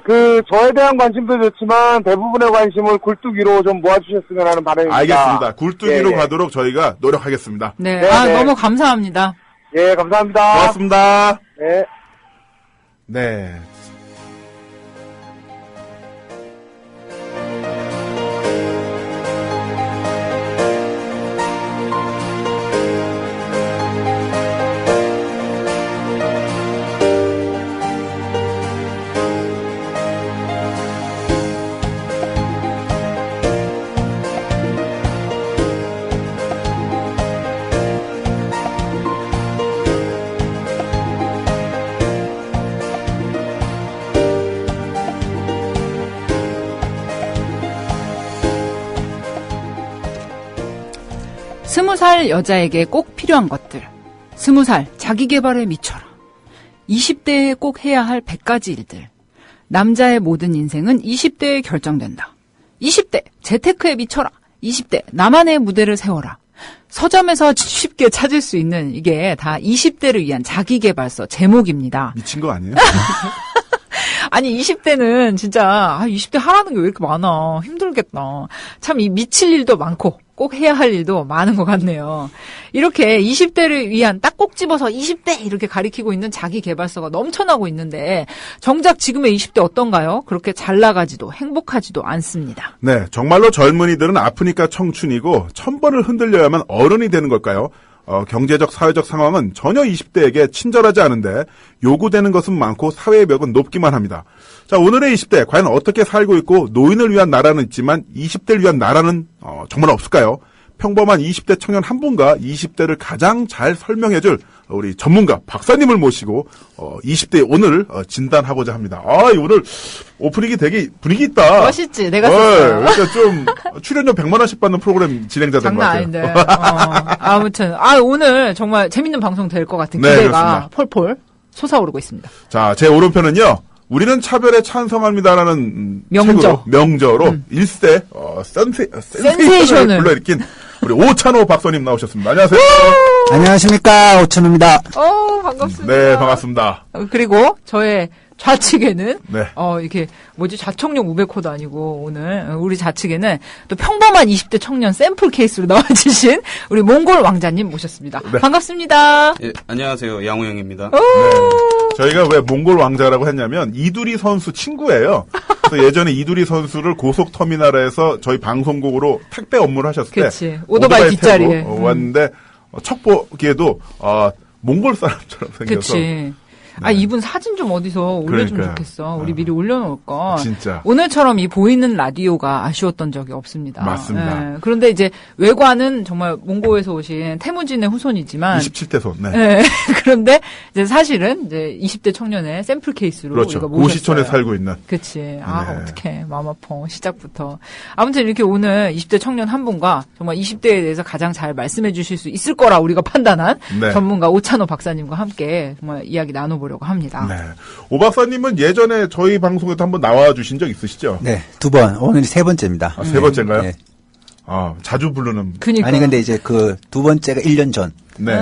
Speaker 4: 저에 대한 관심도 좋지만 대부분의 관심을 굴뚝 위로 좀 모아주셨으면 하는 바람입니다.
Speaker 3: 알겠습니다. 굴뚝이로
Speaker 4: 예, 예.
Speaker 3: 가도록 저희가 노력하겠습니다.
Speaker 2: 네.
Speaker 4: 네, 네.
Speaker 2: 너무 감사합니다.
Speaker 4: 예, 감사합니다.
Speaker 3: 고맙습니다.
Speaker 4: 네.
Speaker 3: 네.
Speaker 2: 20살 여자에게 꼭 필요한 것들. 20살 자기 개발에 미쳐라. 20대에 꼭 해야 할 100가지 일들. 남자의 모든 인생은 20대에 결정된다. 20대 재테크에 미쳐라. 20대 나만의 무대를 세워라. 서점에서 쉽게 찾을 수 있는 이게 다 20대를 위한 자기계발서 제목입니다.
Speaker 3: 미친 거 아니에요?
Speaker 2: 아니 20대는 진짜 20대 하라는 게 왜 이렇게 많아. 힘들겠다. 참 이 미칠 일도 많고 꼭 해야 할 일도 많은 것 같네요. 이렇게 20대를 위한 딱 꼭 집어서 20대 이렇게 가리키고 있는 자기계발서가 넘쳐나고 있는데 정작 지금의 20대 어떤가요? 그렇게 잘 나가지도 행복하지도 않습니다.
Speaker 3: 네, 정말로 젊은이들은 아프니까 청춘이고 1000번을 흔들려야만 어른이 되는 걸까요? 경제적, 사회적 상황은 전혀 20대에게 친절하지 않은데 요구되는 것은 많고 사회의 벽은 높기만 합니다. 자, 오늘의 20대 과연 어떻게 살고 있고 노인을 위한 나라는 있지만 20대를 위한 나라는 정말 없을까요? 평범한 20대 청년 한 분과 20대를 가장 잘 설명해줄 우리 전문가 박사님을 모시고 20대 오늘 진단하고자 합니다. 오늘 오프닝이 되게 분위기 있다.
Speaker 2: 멋있지? 내가 썼어요.
Speaker 3: 그러니까 좀 출연료 100만 원씩 받는 프로그램 진행자 된 것 같아요.
Speaker 2: 장난 아닌데. 아무튼 오늘 정말 재밌는 방송 될 것 같은
Speaker 3: 네,
Speaker 2: 기대가
Speaker 3: 그렇습니다.
Speaker 2: 폴폴 솟아오르고 있습니다.
Speaker 3: 자, 제 오른편은요. 우리는 차별에 찬성합니다라는
Speaker 2: 명저.
Speaker 3: 명저로 1세 센세이션을 불러일으킨 우리 오찬호 박사님 나오셨습니다. 안녕하세요.
Speaker 5: 안녕하십니까, 오천호입니다.
Speaker 2: 반갑습니다.
Speaker 3: 네, 반갑습니다.
Speaker 2: 그리고 저의 좌측에는
Speaker 3: 네.
Speaker 2: 이렇게 좌청룡 우베코도 아니고 오늘 우리 좌측에는 또 평범한 20대 청년 샘플 케이스로 나와주신 우리 몽골 왕자님 모셨습니다.
Speaker 3: 네.
Speaker 2: 반갑습니다.
Speaker 6: 예, 안녕하세요. 양호영입니다.
Speaker 3: 네. 저희가 왜 몽골 왕자라고 했냐면 이두리 선수 친구예요. 그래서 예전에 이두리 선수를 고속터미널에서 저희 방송국으로 택배 업무를 하셨을 때
Speaker 2: 그치. 오토바이 뒷자리에.
Speaker 3: 타고 왔는데 첫 보기에도 몽골 사람처럼 생겨서
Speaker 2: 그치. 이분 사진 좀 어디서 올려주면
Speaker 3: 그러니까요.
Speaker 2: 좋겠어. 우리 미리 올려놓을까.
Speaker 3: 진짜.
Speaker 2: 오늘처럼 이 보이는 라디오가 아쉬웠던 적이 없습니다.
Speaker 3: 맞습니다.
Speaker 2: 예. 그런데 이제 외관은 정말 몽고에서 오신 태무진의 후손이지만
Speaker 3: 27대 손. 네.
Speaker 2: 예. 그런데 이제 사실은 이제 20대 청년의 샘플 케이스로
Speaker 3: 그렇죠.
Speaker 2: 우리가 모셨어요.
Speaker 3: 고시촌에 살고 있는.
Speaker 2: 그치.
Speaker 3: 네.
Speaker 2: 어떡해. 마음 아파. 시작부터. 아무튼 이렇게 오늘 20대 청년 한 분과 정말 20대에 대해서 가장 잘 말씀해 주실 수 있을 거라 우리가 판단한
Speaker 3: 네.
Speaker 2: 전문가 오찬호 박사님과 함께 정말 이야기 나눠보려고 합니다.
Speaker 3: 네. 오 박사님은 예전에 저희 방송에도 한번 나와주신 적 있으시죠?
Speaker 5: 네, 2번. 오늘이 3번째입니다.
Speaker 3: 세 번째인가요?
Speaker 5: 네.
Speaker 3: 자주 부르는.
Speaker 2: 그니까.
Speaker 5: 아니, 근데 이제 그 2번째가 1년 전.
Speaker 3: 네.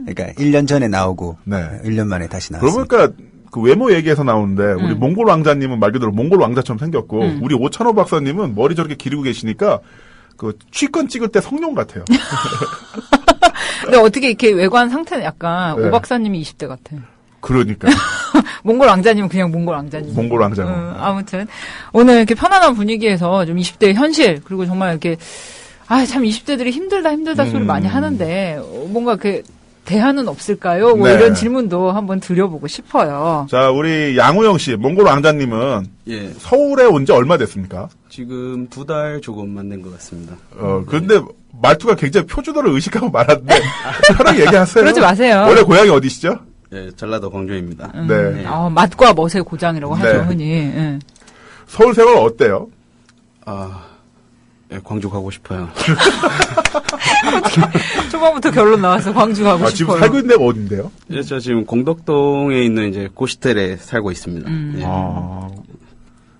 Speaker 5: 그러니까 1년 전에 나오고,
Speaker 3: 네.
Speaker 5: 1년 만에 다시
Speaker 3: 그러고
Speaker 5: 나왔습니다.
Speaker 3: 보니까 그 외모 얘기에서 나오는데 우리 몽골 왕자님은 말 그대로 몽골 왕자처럼 생겼고 우리 오찬호 박사님은 머리 저렇게 기르고 계시니까 그 취권 찍을 때 성룡 같아요.
Speaker 2: 근데 어떻게 이렇게 외관 상태는 약간
Speaker 3: 네.
Speaker 2: 오 박사님이 20대 같아.
Speaker 3: 그러니까
Speaker 2: 몽골 왕자님은 그냥 몽골 왕자님.
Speaker 3: 몽골 왕자.
Speaker 2: 아무튼 오늘 이렇게 편안한 분위기에서 좀 20대의 현실 그리고 정말 이렇게 참 20대들이 힘들다 소리 많이 하는데 뭔가 그 대안은 없을까요? 뭐
Speaker 3: 네.
Speaker 2: 이런 질문도 한번 드려보고 싶어요.
Speaker 3: 자, 우리 양우영 씨, 몽골 왕자님은
Speaker 6: 예,
Speaker 3: 서울에 온 지 얼마 됐습니까?
Speaker 6: 지금 2달 조금만 된 것 같습니다.
Speaker 3: 그런데 말투가 굉장히 표준어를 의식하고 말하는데 편하게 얘기하세요.
Speaker 2: 그러지 마세요.
Speaker 3: 원래 고향이 어디시죠?
Speaker 6: 예, 전라도 광주입니다.
Speaker 3: 네.
Speaker 2: 맛과 멋의 고장이라고
Speaker 3: 네.
Speaker 2: 하죠, 흔히. 예.
Speaker 3: 서울 생활 어때요?
Speaker 6: 예, 광주 가고 싶어요.
Speaker 2: 초반부터 결론 나왔어. 광주 가고 싶어요.
Speaker 3: 지금 살고 있는 데가 어딘데요?
Speaker 6: 예, 저 지금 공덕동에 있는 이제 고시텔에 살고 있습니다. 예.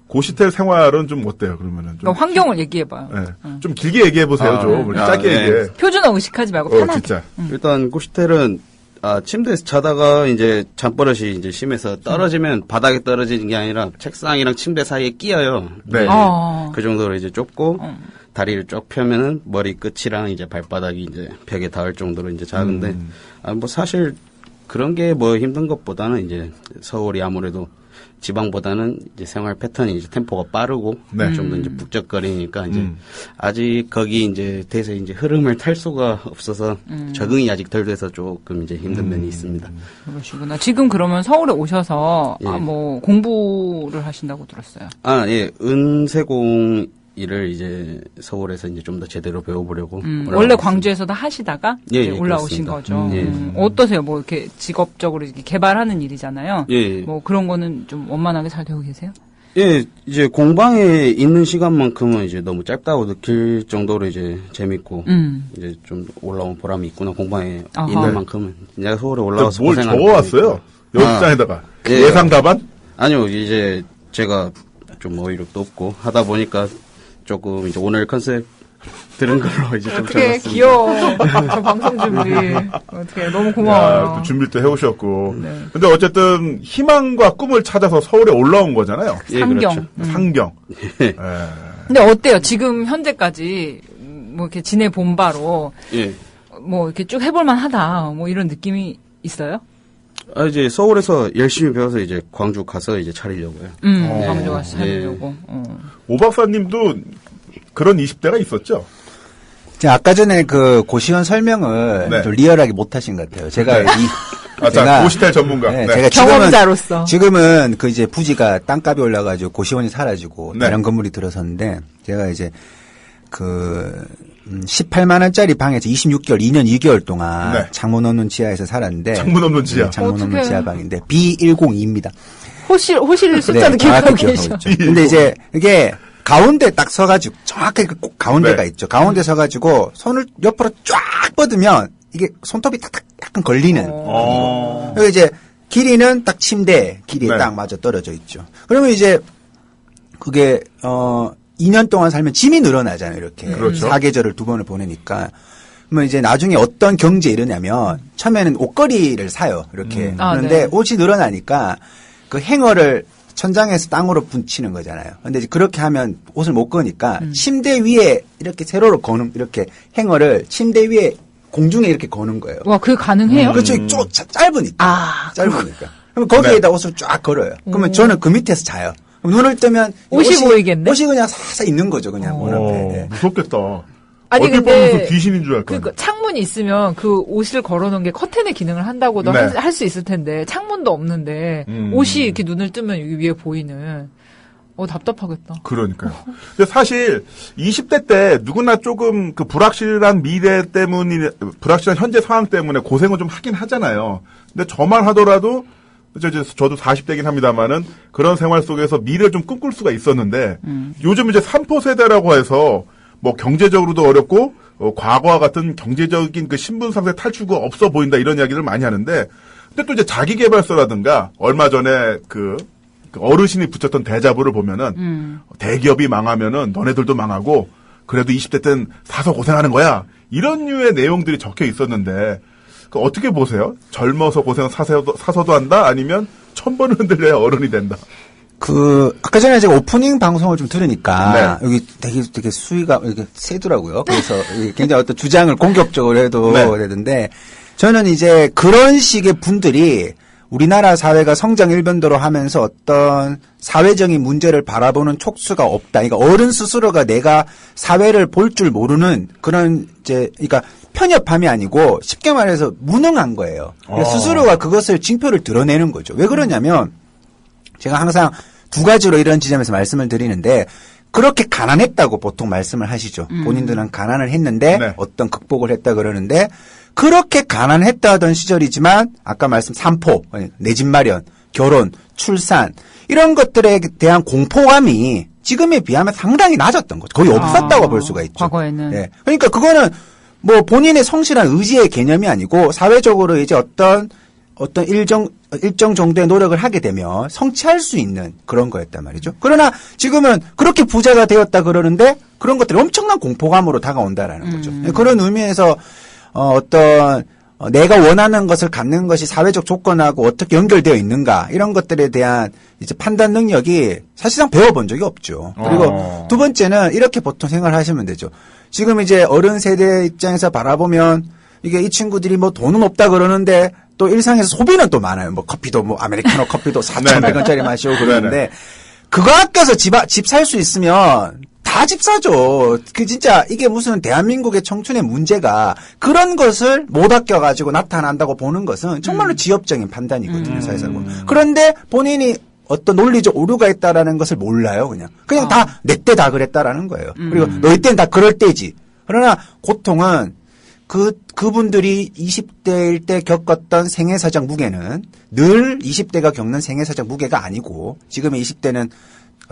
Speaker 3: 고시텔 생활은 좀 어때요, 그러면은? 좀,
Speaker 2: 그러니까 환경을 얘기해봐요.
Speaker 3: 네. 좀 길게 얘기해보세요, 좀. 짧게
Speaker 6: 네.
Speaker 3: 얘기해.
Speaker 2: 표준어 의식하지 말고 편하게.
Speaker 3: 진짜.
Speaker 6: 일단 고시텔은 침대에서 자다가 이제 잠버릇이 이제 심해서 떨어지면 바닥에 떨어지는 게 아니라 책상이랑 침대 사이에 끼어요.
Speaker 3: 네.
Speaker 6: 예.
Speaker 2: 어.
Speaker 6: 그 정도로 이제 좁고 다리를 쭉 펴면은 머리 끝이랑 이제 발바닥이 이제 벽에 닿을 정도로 이제 작은데 뭐 사실 그런 게 뭐 힘든 것보다는 이제 서울이 아무래도 지방보다는 이제 생활 패턴이 이제 템포가 빠르고
Speaker 3: 네.
Speaker 6: 좀 더 이제 북적거리니까 이제 아직 거기 이제 돼서 이제 흐름을 탈 수가 없어서 적응이 아직 덜 돼서 조금 이제 힘든 면이 있습니다.
Speaker 2: 그러시구나. 지금 그러면 서울에 오셔서
Speaker 6: 예.
Speaker 2: 뭐 공부를 하신다고 들었어요.
Speaker 6: 예, 은세공 일을 이제 서울에서 이제 좀 더 제대로 배워보려고.
Speaker 2: 원래
Speaker 6: 올라왔습니다.
Speaker 2: 광주에서도 하시다가
Speaker 6: 예,
Speaker 2: 이제
Speaker 6: 예,
Speaker 2: 올라오신
Speaker 6: 그렇습니다.
Speaker 2: 거죠.
Speaker 6: 예.
Speaker 2: 어떠세요? 뭐 이렇게 직업적으로 이렇게 개발하는 일이잖아요.
Speaker 6: 예.
Speaker 2: 뭐 그런 거는 좀 원만하게 잘 되고 계세요?
Speaker 6: 예, 이제 공방에 있는 시간만큼은 이제 너무 짧다고 느낄 정도로 이제 재밌고, 이제 좀 올라온 보람이 있구나, 공방에
Speaker 2: 아하.
Speaker 6: 있는 만큼은. 내가 서울에 올라와서
Speaker 3: 뭘
Speaker 6: 고생하는
Speaker 3: 적어왔어요? 연습장에다가.
Speaker 6: 예.
Speaker 3: 예상 답안?
Speaker 6: 아니요, 이제 제가 좀 어이력도 없고 하다 보니까 조금 이제 오늘 컨셉 들은 걸로 이제 좀
Speaker 2: 어떻게
Speaker 6: 적었습니다.
Speaker 2: 귀여워. 저 방송 준비. 어떻게 너무 고마워요.
Speaker 3: 또 준비를 또 해오셨고.
Speaker 2: 네.
Speaker 3: 근데 어쨌든 희망과 꿈을 찾아서 서울에 올라온 거잖아요.
Speaker 6: 예,
Speaker 2: 상경.
Speaker 6: 그렇죠.
Speaker 3: 상경. 예.
Speaker 2: 근데 어때요? 지금 현재까지 뭐 이렇게 지내본 바로
Speaker 6: 예.
Speaker 2: 뭐 이렇게 쭉 해볼만 하다. 뭐 이런 느낌이 있어요?
Speaker 6: 아, 이제 서울에서 열심히 배워서 이제 광주 가서 이제 차리려고요.
Speaker 2: 광주 가서 살려고.
Speaker 3: 오 박사님도 그런 20대가 있었죠?
Speaker 5: 제가 아까 전에 그 고시원 설명을
Speaker 3: 네.
Speaker 5: 좀 리얼하게 못 하신 것 같아요. 제가
Speaker 3: 네. 자, 고시텔 전문가.
Speaker 5: 네,
Speaker 3: 네.
Speaker 5: 제가
Speaker 2: 경험자로서.
Speaker 5: 지금은 그 이제 부지가 땅값이 올라가지고 고시원이 사라지고
Speaker 3: 네.
Speaker 5: 다른 건물이 들어섰는데 제가 이제 그 18만 원짜리 방에서 26개월, 2년 2개월 동안
Speaker 3: 네.
Speaker 5: 창문 없는 지하에서 살았는데
Speaker 3: 창문 없는 지하.
Speaker 5: 네, 창문 없는
Speaker 2: 어떡해.
Speaker 5: 지하 방인데 B102입니다.
Speaker 2: 호실 숫자도 기억하고 계셔.
Speaker 5: 근데 이제 이게 가운데 딱 서가지고 정확하게 꼭 가운데가
Speaker 3: 네.
Speaker 5: 있죠. 가운데 서가지고 손을 옆으로 쫙 뻗으면 이게 손톱이 탁탁 약간 걸리는. 그리고 이제 길이는 딱 침대 길이에
Speaker 3: 네.
Speaker 5: 딱 맞아 떨어져 있죠. 그러면 이제 그게 2년 동안 살면 짐이 늘어나잖아요. 이렇게
Speaker 3: 그렇죠.
Speaker 5: 사계절을 2번을 보내니까. 그러면 이제 나중에 어떤 경제에 이르냐면 처음에는 옷걸이를 사요. 이렇게.
Speaker 2: 아,
Speaker 5: 그런데
Speaker 2: 네.
Speaker 5: 옷이 늘어나니까 그 행어를 천장에서 땅으로 붙이는 거잖아요. 근데 이제 그렇게 하면 옷을 못 거니까 침대 위에 이렇게 세로로 거는 이렇게 행어를 침대 위에 공중에 이렇게 거는 거예요.
Speaker 2: 와, 그게 가능해요?
Speaker 5: 그렇죠. 짧으니까.
Speaker 2: 아,
Speaker 5: 짧으니까. 그럼 거기에다 옷을 쫙 걸어요. 그러면 저는 그 밑에서 자요. 그럼 눈을 뜨면
Speaker 2: 옷이 보이겠네?
Speaker 5: 옷이 그냥 사사 있는 거죠. 그냥 문 앞에. 예.
Speaker 3: 무섭겠다.
Speaker 2: 아니,
Speaker 3: 얼핏
Speaker 2: 근데
Speaker 3: 보면 무슨 귀신인 줄 알고.
Speaker 2: 그러니까 창문이 있으면 그 옷을 걸어놓은 게 커튼의 기능을 한다고도
Speaker 3: 네.
Speaker 2: 할 수 있을 텐데 창문도 없는데 옷이 이렇게 눈을 뜨면 여기 위에 보이는 답답하겠다.
Speaker 3: 그러니까요. 근데 사실 20대 때 누구나 조금 그 불확실한 미래 때문이 불확실한 현재 상황 때문에 고생을 좀 하긴 하잖아요. 근데 저만 하더라도 저도 40대긴 합니다만은 그런 생활 속에서 미래를 좀 꿈꿀 수가 있었는데 요즘 이제 3포 세대라고 해서 뭐 경제적으로도 어렵고 과거와 같은 경제적인 그 신분 상태 탈출구가 없어 보인다 이런 이야기를 많이 하는데 근데 또 이제 자기개발서라든가 얼마 전에 그 어르신이 붙였던 대자보를 보면은 대기업이 망하면은 너네들도 망하고 그래도 20대 땐 사서 고생하는 거야 이런 류의 내용들이 적혀 있었는데 그 어떻게 보세요? 젊어서 고생 사서도 한다 아니면 1000번을 흔들려야 어른이 된다.
Speaker 5: 아까 전에 제가 오프닝 방송을 좀 들으니까,
Speaker 3: 네.
Speaker 5: 여기 되게 수위가 이렇게 세더라고요. 그래서 굉장히 어떤 주장을 공격적으로 해도
Speaker 3: 네.
Speaker 5: 되는데, 저는 이제 그런 식의 분들이 우리나라 사회가 성장 일변도로 하면서 어떤 사회적인 문제를 바라보는 촉수가 없다. 그러니까 어른 스스로가 내가 사회를 볼 줄 모르는 그런 그러니까 편협함이 아니고 쉽게 말해서 무능한 거예요. 그러니까 스스로가 그것을 징표를 드러내는 거죠. 왜 그러냐면, 제가 항상 두 가지로 이런 지점에서 말씀을 드리는데 그렇게 가난했다고 보통 말씀을 하시죠. 본인들은 가난을 했는데
Speaker 3: 네.
Speaker 5: 어떤 극복을 했다 그러는데 그렇게 가난했다 하던 시절이지만 아까 말씀 3포, 내 집 마련, 결혼, 출산 이런 것들에 대한 공포감이 지금에 비하면 상당히 낮았던 거죠. 거의 없었다고 볼 수가 있죠.
Speaker 2: 과거에는.
Speaker 5: 네. 그러니까 그거는 뭐 본인의 성실한 의지의 개념이 아니고 사회적으로 이제 어떤 일정 정도의 노력을 하게 되면 성취할 수 있는 그런 거였단 말이죠. 그러나 지금은 그렇게 부자가 되었다 그러는데 그런 것들이 엄청난 공포감으로 다가온다라는 거죠. 그런 의미에서 내가 원하는 것을 갖는 것이 사회적 조건하고 어떻게 연결되어 있는가 이런 것들에 대한 이제 판단 능력이 사실상 배워본 적이 없죠. 그리고 두 번째는 이렇게 보통 생각을 하시면 되죠. 지금 이제 어른 세대 입장에서 바라보면 이게 이 친구들이 뭐 돈은 없다 그러는데 또 일상에서 소비는 또 많아요. 뭐 커피도 뭐 아메리카노 커피도 4,100원짜리 마시고 그러는데 그거 아껴서 집 살 수 있으면 다 집 사죠. 진짜 이게 무슨 대한민국의 청춘의 문제가 그런 것을 못 아껴가지고 나타난다고 보는 것은 정말로 지엽적인 판단이거든요. 사회적으로. 그런데 본인이 어떤 논리적 오류가 있다라는 것을 몰라요. 그냥 다 내 때 다 그랬다라는 거예요. 그리고 너희 때는 다 그럴 때지. 그러나 고통은 그분들이 20대일 때 겪었던 생애사적 무게는 늘 20대가 겪는 생애사적 무게가 아니고 지금의 20대는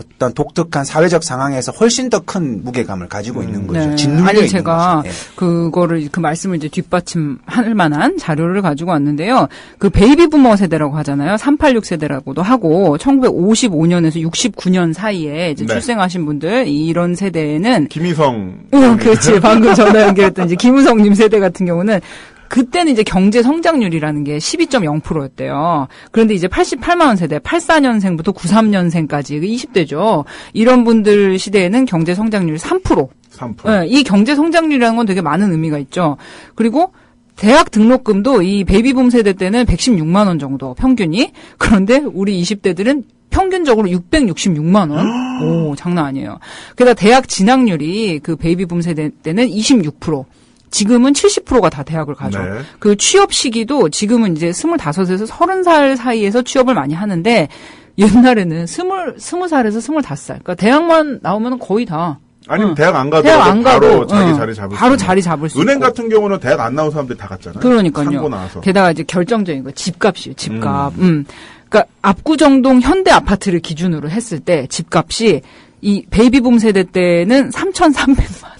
Speaker 5: 어떤 독특한 사회적 상황에서 훨씬 더 큰 무게감을 가지고 있는 거죠.
Speaker 2: 네.
Speaker 5: 짓눌려
Speaker 2: 아니
Speaker 5: 있는
Speaker 2: 제가
Speaker 5: 거죠. 네.
Speaker 2: 그거를 그 말씀을 이제 뒷받침할 만한 자료를 가지고 왔는데요. 그 베이비 부머 세대라고 하잖아요. 386 세대라고도 하고 1955년에서 69년 사이에 이제
Speaker 3: 네.
Speaker 2: 출생하신 분들 이런 세대는
Speaker 3: 김희성.
Speaker 2: 그렇지. 방금 전화 연결했던 이제 김우성님 세대 같은 경우는 그때는 이제 경제 성장률이라는 게 12.0%였대요. 그런데 이제 88만 원 세대, 84년생부터 93년생까지 20대죠. 이런 분들 시대에는 경제 성장률 3%.
Speaker 3: 3%.
Speaker 2: 네, 이 경제 성장률이라는 건 되게 많은 의미가 있죠. 그리고 대학 등록금도 이 베이비붐 세대 때는 116만 원 정도 평균이. 그런데 우리 20대들은 평균적으로 666만 원. 오, 장난 아니에요. 게다가 대학 진학률이 그 베이비붐 세대 때는 26%. 지금은 70%가 다 대학을 가죠.
Speaker 3: 네.
Speaker 2: 그 취업 시기도 지금은 이제 25에서 30살 사이에서 취업을 많이 하는데 옛날에는 20살에서 25살. 그러니까 대학만 나오면 거의 다.
Speaker 3: 아니면 대학 안 가도
Speaker 2: 대학 안
Speaker 3: 바로
Speaker 2: 가도,
Speaker 3: 자기 자리 잡을
Speaker 2: 바로
Speaker 3: 수
Speaker 2: 자리 잡을 수
Speaker 3: 은행
Speaker 2: 있고.
Speaker 3: 같은 경우는 대학 안 나온 사람들이 다 갔잖아요.
Speaker 2: 그러니까요.
Speaker 3: 상고 나와서.
Speaker 2: 게다가 이제 결정적인 거 집값이에요. 집값. 그러니까 압구정동 현대 아파트를 기준으로 했을 때 집값이 이 베이비붐 세대 때는 3,300만 원.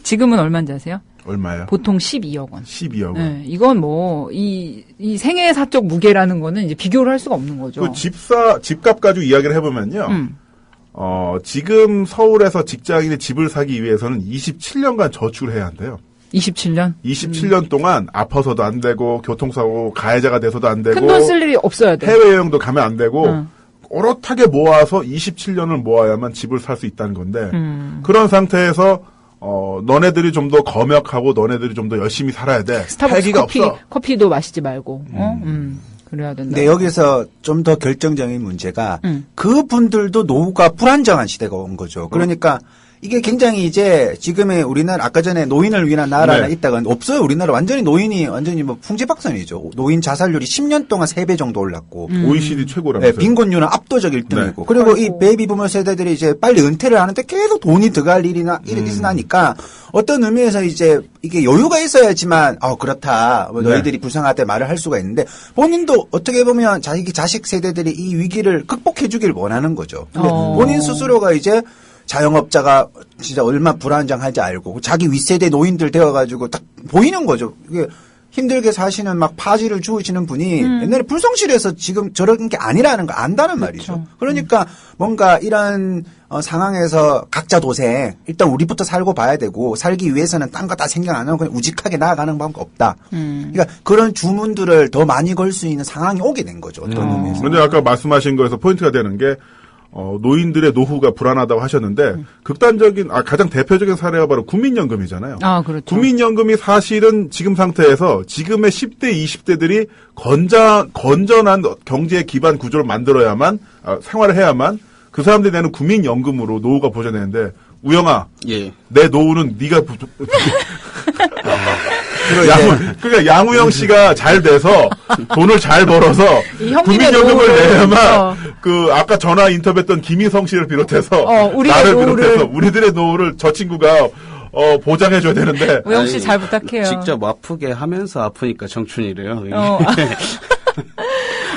Speaker 2: 지금은 얼마인지 아세요?
Speaker 3: 얼마요?
Speaker 2: 보통 12억 원.
Speaker 3: 12억 원.
Speaker 2: 네, 이건 뭐 이 생애 사적 무게라는 거는 이제 비교를 할 수가 없는 거죠.
Speaker 3: 그 집값 가지고 이야기를 해보면요. 지금 서울에서 직장인이 집을 사기 위해서는 27년간 저축을 해야 한대요.
Speaker 2: 27년?
Speaker 3: 27년 동안 아파서도 안 되고 교통사고 가해자가 돼서도 안 되고
Speaker 2: 큰 돈 쓸 일이 없어야 돼.
Speaker 3: 해외여행도 가면 안 되고 오롯하게 모아서 27년을 모아야만 집을 살 수 있다는 건데 그런 상태에서 너네들이 좀 더 검역하고 너네들이 좀 더 열심히 살아야 돼.
Speaker 2: 스타벅스
Speaker 3: 없어.
Speaker 2: 커피도 마시지 말고. 그래야 된다.
Speaker 5: 근데 여기서 좀 더 결정적인 문제가 그분들도 노후가 불안정한 시대가 온 거죠. 그러니까 이게 굉장히 이제 지금의 우리나라 아까 전에 노인을 위한 나라가
Speaker 3: 네.
Speaker 5: 있다가 없어요. 우리나라 완전히 뭐 풍지박산이죠. 노인 자살률이 10년 동안 3배 정도 올랐고
Speaker 3: OECD 최고라면서요.
Speaker 5: 네, 빈곤율은 압도적 1등이고
Speaker 3: 네.
Speaker 5: 그리고 이 베이비 부머 세대들이 이제 빨리 은퇴를 하는데 계속 돈이 들어갈 일이 나니까 어떤 의미에서 이제 이게 여유가 있어야지만 그렇다 뭐 너희들이 불쌍하다 말을 할 수가 있는데 본인도 어떻게 보면 자식 세대들이 이 위기를 극복해 주길 원하는 거죠. 근데 본인 스스로가 이제 자영업자가 진짜 얼마나 불안정한지 알고 자기 윗세대 노인들 되어가지고 딱 보이는 거죠. 이게 힘들게 사시는 막 파지를 주우시는 분이 옛날에 불성실해서 지금 저런 게 아니라는 거 안다는 말이죠. 그러니까 뭔가 이런 상황에서 각자 도생 일단 우리부터 살고 봐야 되고 살기 위해서는 딴 거 다 생각 안 하고 그냥 우직하게 나아가는 방법 없다. 그러니까 그런 주문들을 더 많이 걸 수 있는 상황이 오게 된 거죠. 어떤 의미에서.
Speaker 3: 그런데 아까 말씀하신 거에서 포인트가 되는 게 노인들의 노후가 불안하다고 하셨는데 가장 대표적인 사례가 바로 국민연금이잖아요.
Speaker 2: 아, 그렇죠.
Speaker 3: 국민연금이 사실은 지금 상태에서 지금의 10대, 20대들이 건전한 경제 기반 구조를 만들어야만 생활을 해야만 그 사람들이 내는 국민연금으로 노후가 보장되는데 우영아,
Speaker 6: 예.
Speaker 3: 내 노후는 네가 그러니까 양우영 씨가 잘 돼서 돈을 잘 벌어서
Speaker 2: 이 형님의
Speaker 3: 국민연금을
Speaker 2: 노후를,
Speaker 3: 내야만 그 아까 전화 인터뷰했던 김희성 씨를 비롯해서
Speaker 2: 우리의
Speaker 3: 나를
Speaker 2: 노후를.
Speaker 3: 비롯해서 우리들의 노후를 저 친구가 보장해줘야 되는데
Speaker 2: 우영 씨 잘 부탁해요.
Speaker 6: 직접 아프게 하면서 아프니까 청춘이래요.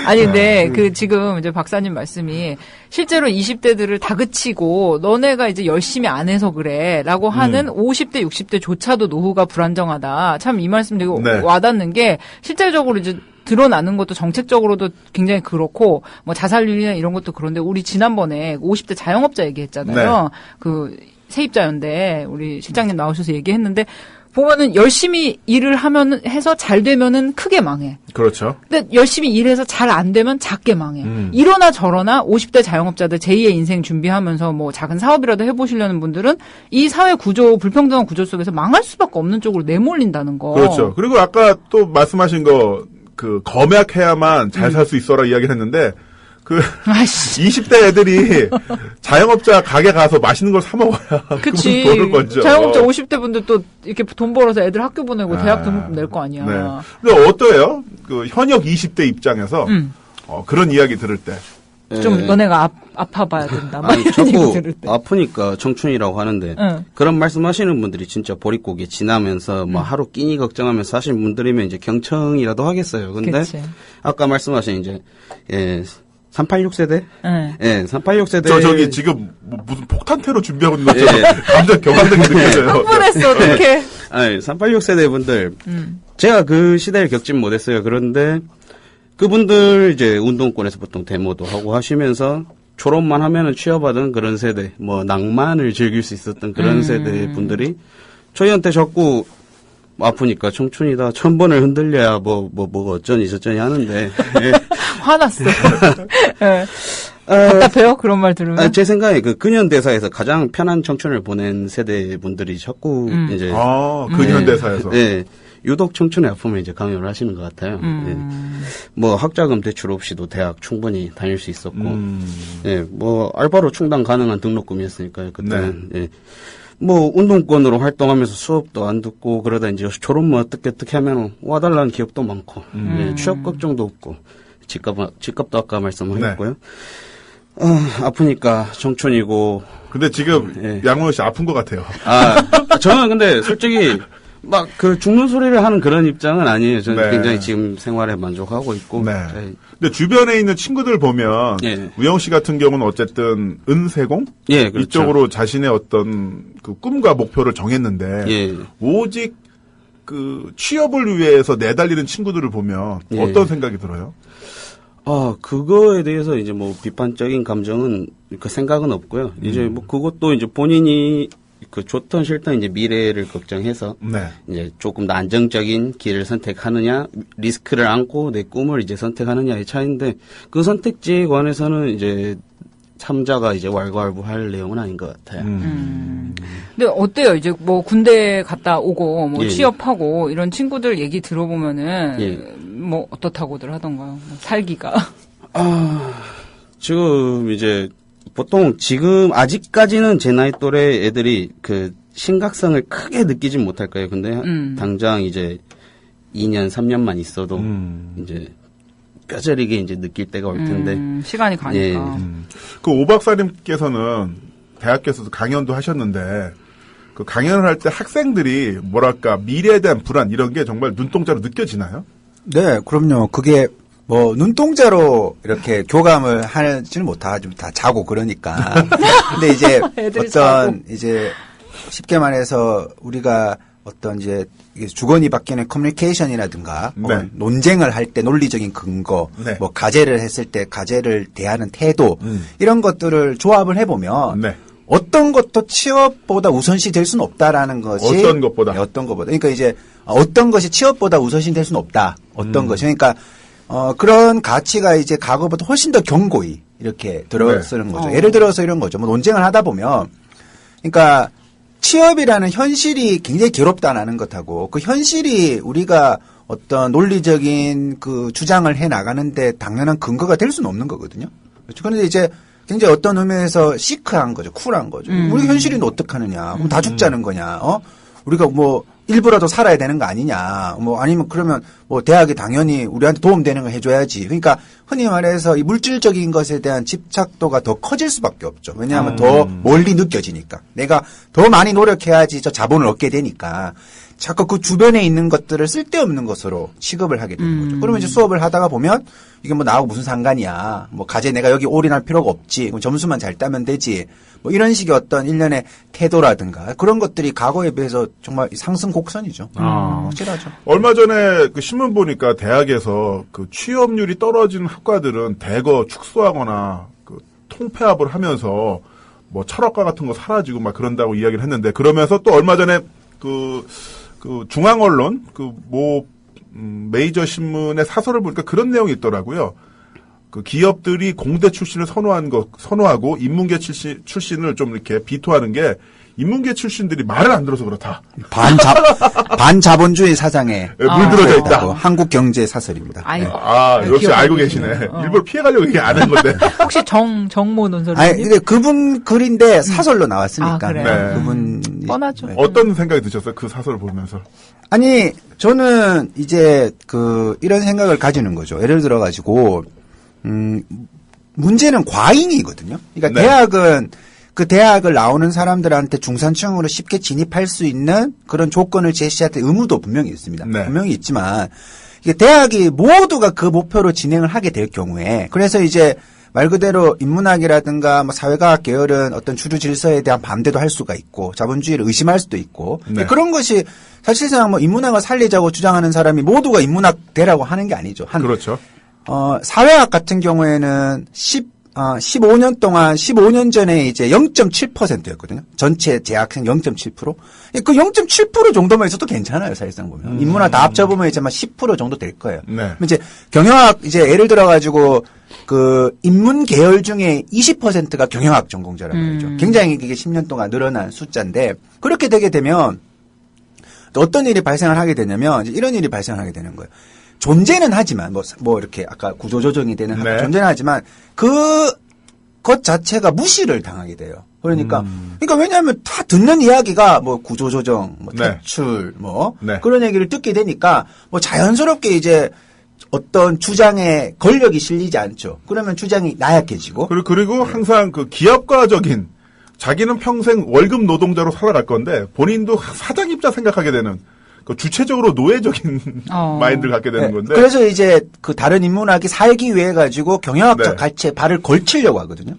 Speaker 2: 아니, 근데, 지금, 이제 박사님 말씀이, 실제로 20대들을 다그치고, 너네가 이제 열심히 안 해서 그래, 라고 하는 50대, 60대조차도 노후가 불안정하다. 참 이 말씀 되게
Speaker 3: 네.
Speaker 2: 와닿는 게, 실질적으로 이제 드러나는 것도 정책적으로도 굉장히 그렇고, 뭐 자살률이나 이런 것도 그런데, 우리 지난번에 50대 자영업자 얘기했잖아요.
Speaker 3: 네.
Speaker 2: 세입자연대, 우리 실장님 나오셔서 얘기했는데, 보면은 열심히 일을 해서 잘 되면은 크게 망해.
Speaker 3: 그렇죠.
Speaker 2: 근데 열심히 일해서 잘 안 되면 작게 망해. 이러나 저러나 50대 자영업자들 제2의 인생 준비하면서 뭐 작은 사업이라도 해보시려는 분들은 이 사회 구조, 불평등한 구조 속에서 망할 수밖에 없는 쪽으로 내몰린다는 거.
Speaker 3: 그렇죠. 그리고 아까 또 말씀하신 거 검약해야만 잘 살 수 있어라 이야기를 했는데 20대 애들이 자영업자 가게 가서 맛있는 걸 사 먹어야
Speaker 2: 그치.
Speaker 3: 돈을 벌죠.
Speaker 2: 자영업자 50대 분들 또 이렇게 돈 벌어서 애들 학교 보내고 대학 등록금 낼 거 아니야.
Speaker 3: 네. 근데 어때요? 현역 20대 입장에서 그런 이야기 들을 때.
Speaker 2: 좀 너네가 아파봐야 된다.
Speaker 6: 아니,
Speaker 2: 이런
Speaker 6: 자꾸
Speaker 2: 얘기 들을 때.
Speaker 6: 아프니까 청춘이라고 하는데 그런 말씀하시는 분들이 진짜 보릿고개 지나면서 뭐 하루 끼니 걱정하면서 사신 분들이면 이제 경청이라도 하겠어요. 근데
Speaker 2: 그치.
Speaker 6: 아까 말씀하신 이제 386 세대? 네, 386 세대.
Speaker 3: 저기 지금 무슨 폭탄 테러 준비하고 있는 것처럼 감정 격앙되게 느껴져요.
Speaker 2: 흥분했어, 어떡해.
Speaker 6: 아니, 386 세대 분들. 제가 그 시대를 겪진 못했어요. 그런데 그분들 이제 운동권에서 보통 데모도 하고 하시면서 졸업만 하면은 취업하던 그런 세대, 뭐 낭만을 즐길 수 있었던 그런 세대 분들이 저희한테 자꾸 아프니까 청춘이다. 1000번을 흔들려야 뭐가 어쩌니 저쩌니 하는데. 예.
Speaker 2: 화났어. 네. 답답해요? 그런 말 들으면?
Speaker 6: 제 생각에 그 근현대사에서 가장 편한 청춘을 보낸 세대 분들이 자꾸 이제.
Speaker 3: 근현대사에서.
Speaker 6: 네. 유독 청춘의 아픔을 이제 강요를 하시는 것 같아요. 예. 뭐 학자금 대출 없이도 대학 충분히 다닐 수 있었고, 예, 뭐 알바로 충당 가능한 등록금이었으니까요. 그때는 예. 뭐 운동권으로 활동하면서 수업도 안 듣고 그러다 이제 졸업만 어떻게 하면 와달라는 기업도 많고, 예, 취업 걱정도 없고, 집값도 아까 말씀하셨고요. 아프니까 청춘이고.
Speaker 3: 근데 지금 양호연 씨 아픈 것 같아요.
Speaker 6: 저는 근데 솔직히. 막 그 죽는 소리를 하는 그런 입장은 아니에요. 저는 굉장히 지금 생활에 만족하고 있고.
Speaker 3: 근데 주변에 있는 친구들 보면 우영 씨 같은 경우는 어쨌든 은세공 그렇죠. 이쪽으로 자신의 어떤 그 꿈과 목표를 정했는데 오직 그 취업을 위해서 내달리는 친구들을 보면 어떤 생각이 들어요?
Speaker 6: 그거에 대해서 이제 뭐 비판적인 감정은 그 생각은 없고요. 이제 뭐 그것도 이제 본인이 그 좋든 싫든 이제 미래를 걱정해서 이제 조금 더 안정적인 길을 선택하느냐 리스크를 안고 내 꿈을 이제 선택하느냐의 차이인데 그 선택지에 관해서는 이제 참자가 이제 왈가왈부할 내용은 아닌 것 같아요.
Speaker 2: 근데 어때요? 이제 뭐 군대 갔다 오고 뭐 취업하고 이런 친구들 얘기 들어보면은 뭐 어떻다고들 하던가요? 살기가.
Speaker 6: 지금 이제 보통 지금 아직까지는 제 나이 또래 애들이 그 심각성을 크게 느끼진 못할 거예요. 근데 당장 이제 2년, 3년만 있어도 이제 뼈저리게 이제 느낄 때가 올 텐데.
Speaker 2: 시간이 가니까.
Speaker 3: 그 오 박사님께서는 대학교에서도 강연도 하셨는데 그 강연을 할 때 학생들이 뭐랄까 미래에 대한 불안 이런 게 정말 눈동자로 느껴지나요?
Speaker 5: 네, 그럼요. 그게 뭐 눈동자로 이렇게 교감을 하지는 못하죠. 다 자고 그러니까. 근데 이제 어떤 자고. 이제 쉽게 말해서 우리가 어떤 이제 주거니 바뀌는 커뮤니케이션이라든가 논쟁을 할 때 논리적인 근거, 뭐 가제를 했을 때 가제를 대하는 태도 이런 것들을 조합을 해보면 어떤 것도 취업보다 우선시 될 수는 없다라는 것이
Speaker 3: 어떤 것보다
Speaker 5: 그러니까 이제 어떤 것이 취업보다 우선시 될 수는 없다. 어떤 것이 그러니까 그런 가치가 이제 과거보다 훨씬 더 견고히 이렇게 들어서는 거죠. 예를 들어서 이런 거죠. 뭐 논쟁을 하다 보면, 그러니까 취업이라는 현실이 굉장히 괴롭다는 것하고 그 현실이 우리가 어떤 논리적인 그 주장을 해 나가는데 당연한 근거가 될 수는 없는 거거든요. 그렇죠. 그런데 이제 굉장히 어떤 의미에서 시크한 거죠. 쿨한 거죠. 우리 현실이 어떡하느냐. 그럼 다 죽자는 거냐. 우리가 뭐 일부라도 살아야 되는 거 아니냐. 뭐 아니면 그러면 뭐 대학이 당연히 우리한테 도움되는 거 해줘야지. 그러니까 흔히 말해서 이 물질적인 것에 대한 집착도가 더 커질 수밖에 없죠. 왜냐하면 더 멀리 느껴지니까. 내가 더 많이 노력해야지 저 자본을 얻게 되니까. 자꾸 그 주변에 있는 것들을 쓸데없는 것으로 취급을 하게 되는 거죠. 그러면 이제 수업을 하다가 보면 이게 뭐 나하고 무슨 상관이야. 뭐 가제 내가 여기 올인할 필요가 없지. 점수만 잘 따면 되지. 뭐 이런 식의 어떤 일련의 태도라든가 그런 것들이 과거에 비해서 정말 상승 곡선이죠. 확실하죠.
Speaker 3: 얼마 전에 그 신문 보니까 대학에서 그 취업률이 떨어지는 학과들은 대거 축소하거나 그 통폐합을 하면서 뭐 철학과 같은 거 사라지고 막 그런다고 이야기를 했는데 그러면서 또 얼마 전에 그 중앙 언론 메이저 신문의 사설을 보니까 그런 내용이 있더라고요. 그 기업들이 공대 출신을 선호하고 인문계 출신을 좀 이렇게 비토하는 게 인문계 출신들이 말을 안 들어서 그렇다.
Speaker 5: 반자본주의 사상에
Speaker 3: 물들어져 있다.
Speaker 5: 한국 경제 사설입니다.
Speaker 3: 역시 알고 계시네. 일부러 피해가려고 얘기 안 한 건데.
Speaker 2: 혹시 정모 논설님?
Speaker 5: 근데 그분 글인데 사설로 나왔으니까.
Speaker 2: 그래요?
Speaker 5: 그분
Speaker 2: 뻔하죠.
Speaker 3: 어떤 생각이 드셨어요? 그 사설을 보면서?
Speaker 5: 아니 저는 이제 이런 생각을 가지는 거죠. 예를 들어 가지고 문제는 과잉이거든요. 그러니까 대학은 그 대학을 나오는 사람들한테 중산층으로 쉽게 진입할 수 있는 그런 조건을 제시할 때 의무도 분명히 있습니다. 분명히 있지만 이게 대학이 모두가 그 목표로 진행을 하게 될 경우에 그래서 이제 말 그대로 인문학이라든가 뭐 사회과학 계열은 어떤 주류 질서에 대한 반대도 할 수가 있고 자본주의를 의심할 수도 있고
Speaker 3: 네.
Speaker 5: 그런 것이 사실상 뭐 인문학을 살리자고 주장하는 사람이 모두가 인문학 되라고 하는 게 아니죠.
Speaker 3: 그렇죠.
Speaker 5: 사회학 같은 경우에는 15년 동안 15년 전에 이제 0.7%였거든요. 전체 재학생 0.7%. 그 0.7% 정도만 있어도 괜찮아요, 사실상 보면. 인문학 다 합쳐보면 이제 막 10% 정도 될 거예요.
Speaker 3: 네.
Speaker 5: 이제 경영학 이제 예를 들어가지고 그 인문 계열 중에 20%가 경영학 전공자라고 하죠. 굉장히 이게 10년 동안 늘어난 숫자인데 그렇게 되게 되면 또 어떤 일이 발생을 하게 되냐면 이제 이런 일이 발생을 하게 되는 거예요. 존재는 하지만 뭐 이렇게 아까 구조조정이 되는
Speaker 3: 네.
Speaker 5: 존재는 하지만 것 자체가 무시를 당하게 돼요. 그러니까 왜냐하면 다 듣는 이야기가 뭐 구조조정, 뭐
Speaker 3: 네.
Speaker 5: 퇴출, 뭐
Speaker 3: 네.
Speaker 5: 그런 얘기를 듣게 되니까 뭐 자연스럽게 이제 어떤 주장에 권력이 실리지 않죠. 그러면 주장이 나약해지고.
Speaker 3: 그리고 항상 그 기업가적인 자기는 평생 월급 노동자로 살아갈 건데 본인도 사장 입장 생각하게 되는 그 주체적으로 노예적인 마인드를 갖게 되는
Speaker 5: 네.
Speaker 3: 건데.
Speaker 5: 그래서 이제 그 다른 인문학이 살기 위해 가지고 경영학적
Speaker 3: 네.
Speaker 5: 가치에 발을 걸치려고 하거든요.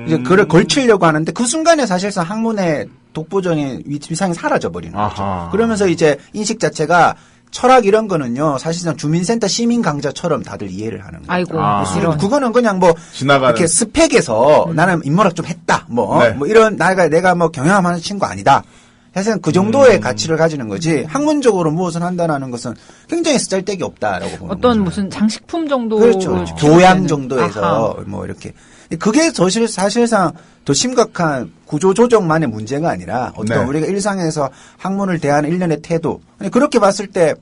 Speaker 5: 이제 그걸 걸치려고 하는데 그 순간에 사실상 학문의 독보적인 위상이 사라져 버리는 거죠.
Speaker 3: 아하.
Speaker 5: 그러면서 이제 인식 자체가 철학 이런 거는요 사실상 주민센터 시민 강좌처럼 다들 이해를 하는 거예요.
Speaker 2: 아이고,
Speaker 5: 이런. 그거는 그냥 뭐
Speaker 3: 지나가는.
Speaker 5: 이렇게 스펙에서 나는 인문학 좀 했다. 뭐 이런 내가 뭐 경영하는 친구 아니다. 사실은 그 정도의 가치를 가지는 거지 학문적으로 무엇을 한다는 것은 굉장히 쓰잘데기 없다라고 보는
Speaker 2: 어떤
Speaker 5: 거죠.
Speaker 2: 무슨 장식품 정도
Speaker 5: 그렇죠. 교양 정도에서 뭐 이렇게 그게 사실상 더 심각한 구조조정만의 문제가 아니라 어떤
Speaker 3: 네.
Speaker 5: 우리가 일상에서 학문을 대하는 일련의 태도. 그렇게 봤을 때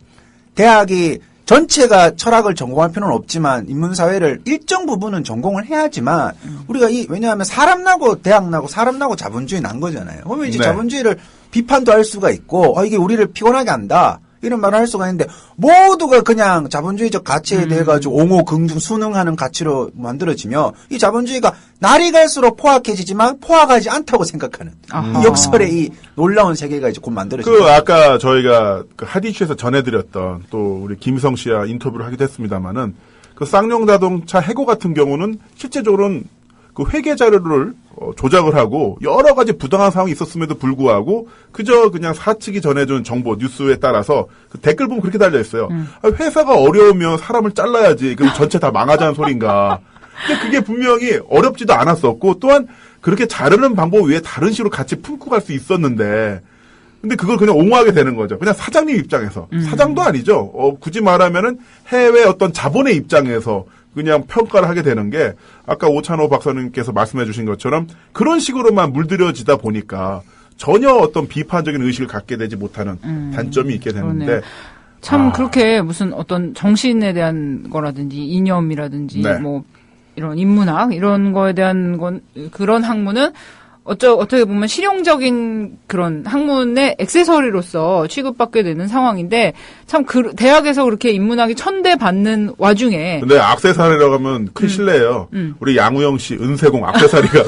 Speaker 5: 대학이 전체가 철학을 전공할 필요는 없지만 인문사회를 일정 부분은 전공을 해야지만 우리가 왜냐하면 사람 나고 대학 나고 사람 나고 자본주의 난 거잖아요. 그러면 이제
Speaker 3: 네.
Speaker 5: 자본주의를 비판도 할 수가 있고 이게 우리를 피곤하게 한다. 이런 말을 할 수가 있는데 모두가 그냥 자본주의적 가치에 대해 가지고 옹호 긍중 순응하는 가치로 만들어지면 이 자본주의가 날이 갈수록 포악해지지만 포악하지 않다고 생각하는 이 역설의 이 놀라운 세계가 이제 곧 만들어집니다.
Speaker 3: 아까 저희가 그 하디슈에서 전해드렸던 또 우리 김희성 씨와 인터뷰를 하기도 했습니다만은 그 쌍용 자동차 해고 같은 경우는 실제적으로는 그 회계 자료를 조작을 하고 여러 가지 부당한 상황이 있었음에도 불구하고 그저 그냥 사측이 전해준 정보 뉴스에 따라서 그 댓글 보면 그렇게 달려 있어요. 회사가 어려우면 사람을 잘라야지. 그럼 전체 다 망하자는 소린가. 근데 그게 분명히 어렵지도 않았었고 또한 그렇게 자르는 방법 외에 다른 식으로 같이 품고 갈 수 있었는데 근데 그걸 그냥 옹호하게 되는 거죠. 그냥 사장님 입장에서. 사장도 아니죠. 굳이 말하면은 해외 어떤 자본의 입장에서 그냥 평가를 하게 되는 게 아까 오찬호 박사님께서 말씀해 주신 것처럼 그런 식으로만 물들여지다 보니까 전혀 어떤 비판적인 의식을 갖게 되지 못하는 단점이 있게 되는데
Speaker 2: 그러네요. 참 그렇게 무슨 어떤 정신에 대한 거라든지 이념이라든지
Speaker 3: 네.
Speaker 2: 뭐 이런 인문학 이런 거에 대한 그런 학문은 어떻게 보면 실용적인 그런 학문의 액세서리로서 취급받게 되는 상황인데 참 대학에서 그렇게 인문학이 천대받는 와중에
Speaker 3: 근데 악세사리라고 하면 큰 실례예요. 우리 양우영 씨 은세공 악세사리가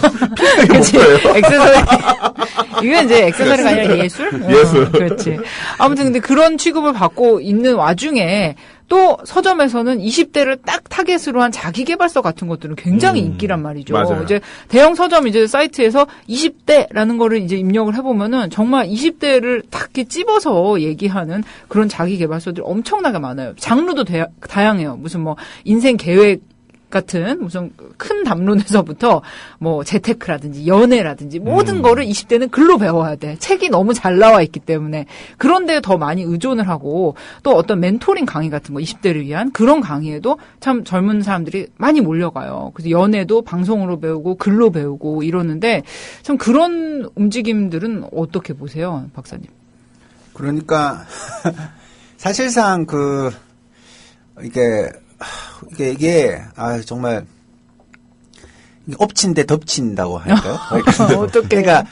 Speaker 3: 필승이 목표예요.
Speaker 2: 액세서리 이게 이제 액세서리가 아니라 예술?
Speaker 3: 예술.
Speaker 2: 그렇지. 아무튼 근데 그런 취급을 받고 있는 와중에 또 서점에서는 20대를 딱 타겟으로 한 자기계발서 같은 것들은 굉장히 인기란 말이죠.
Speaker 3: 맞아요.
Speaker 2: 이제 대형 서점 이제 사이트에서 20대라는 거를 이제 입력을 해보면은 정말 20대를 딱 이렇게 찝어서 얘기하는 그런 자기계발서들이 엄청나게 많아요. 장르도 다양해요. 무슨 뭐 인생 계획 같은 무슨 큰 담론에서부터 뭐 재테크라든지 연애라든지 모든 거를 20대는 글로 배워야 돼. 책이 너무 잘 나와 있기 때문에 그런 데에 더 많이 의존을 하고 또 어떤 멘토링 강의 같은 거 20대를 위한 그런 강의에도 참 젊은 사람들이 많이 몰려가요. 그래서 연애도 방송으로 배우고 글로 배우고 이러는데 참 그런 움직임들은 어떻게 보세요, 박사님?
Speaker 5: 그러니까 사실상 이게 정말 엎친데 덮친다고 할까요?
Speaker 2: 어떻게?
Speaker 5: 그러니까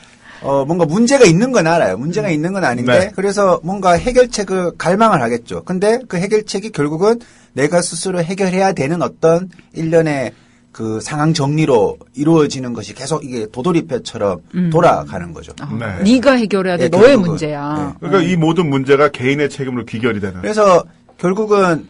Speaker 5: 뭔가 문제가 있는 건 알아요. 문제가 있는 건 아닌데
Speaker 3: 네.
Speaker 5: 그래서 뭔가 해결책을 갈망을 하겠죠. 근데 그 해결책이 결국은 내가 스스로 해결해야 되는 어떤 일련의 그 상황 정리로 이루어지는 것이 계속 이게 도돌이표처럼 돌아가는 거죠.
Speaker 3: 네.
Speaker 2: 네가 해결해야 돼.
Speaker 5: 네,
Speaker 2: 너의
Speaker 5: 결국은.
Speaker 2: 문제야.
Speaker 3: 그러니까 이 모든 문제가 개인의 책임으로 귀결이 되는.
Speaker 5: 그래서 결국은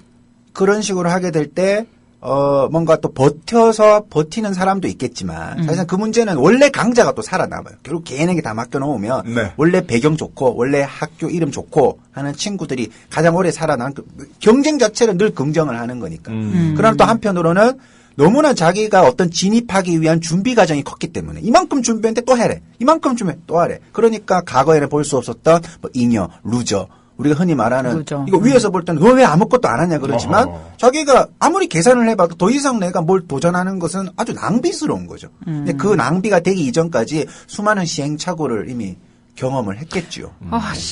Speaker 5: 그런 식으로 하게 될 때 뭔가 또 버티는 사람도 있겠지만, 사실은 그 문제는 원래 강자가 또 살아남아요. 결국 개인에게 다 맡겨놓으면,
Speaker 3: 네.
Speaker 5: 원래 배경 좋고, 원래 학교 이름 좋고 하는 친구들이 가장 오래 살아남는, 경쟁 자체를 늘 긍정을 하는 거니까. 그러나 또 한편으로는 너무나 자기가 어떤 진입하기 위한 준비 과정이 컸기 때문에, 이만큼 준비했는데 또 해래. 이만큼 준비했는데 또 하래. 그러니까 과거에는 볼 수 없었던 뭐 잉여, 루저, 우리가 흔히 말하는
Speaker 2: 그렇죠.
Speaker 5: 이거 위에서 볼 때는 너 왜 아무것도 안 하냐 그러지만 자기가 아무리 계산을 해봐도 더 이상 내가 뭘 도전하는 것은 아주 낭비스러운 거죠. 근데 그 낭비가 되기 이전까지 수많은 시행착오를 이미 경험을 했겠지요.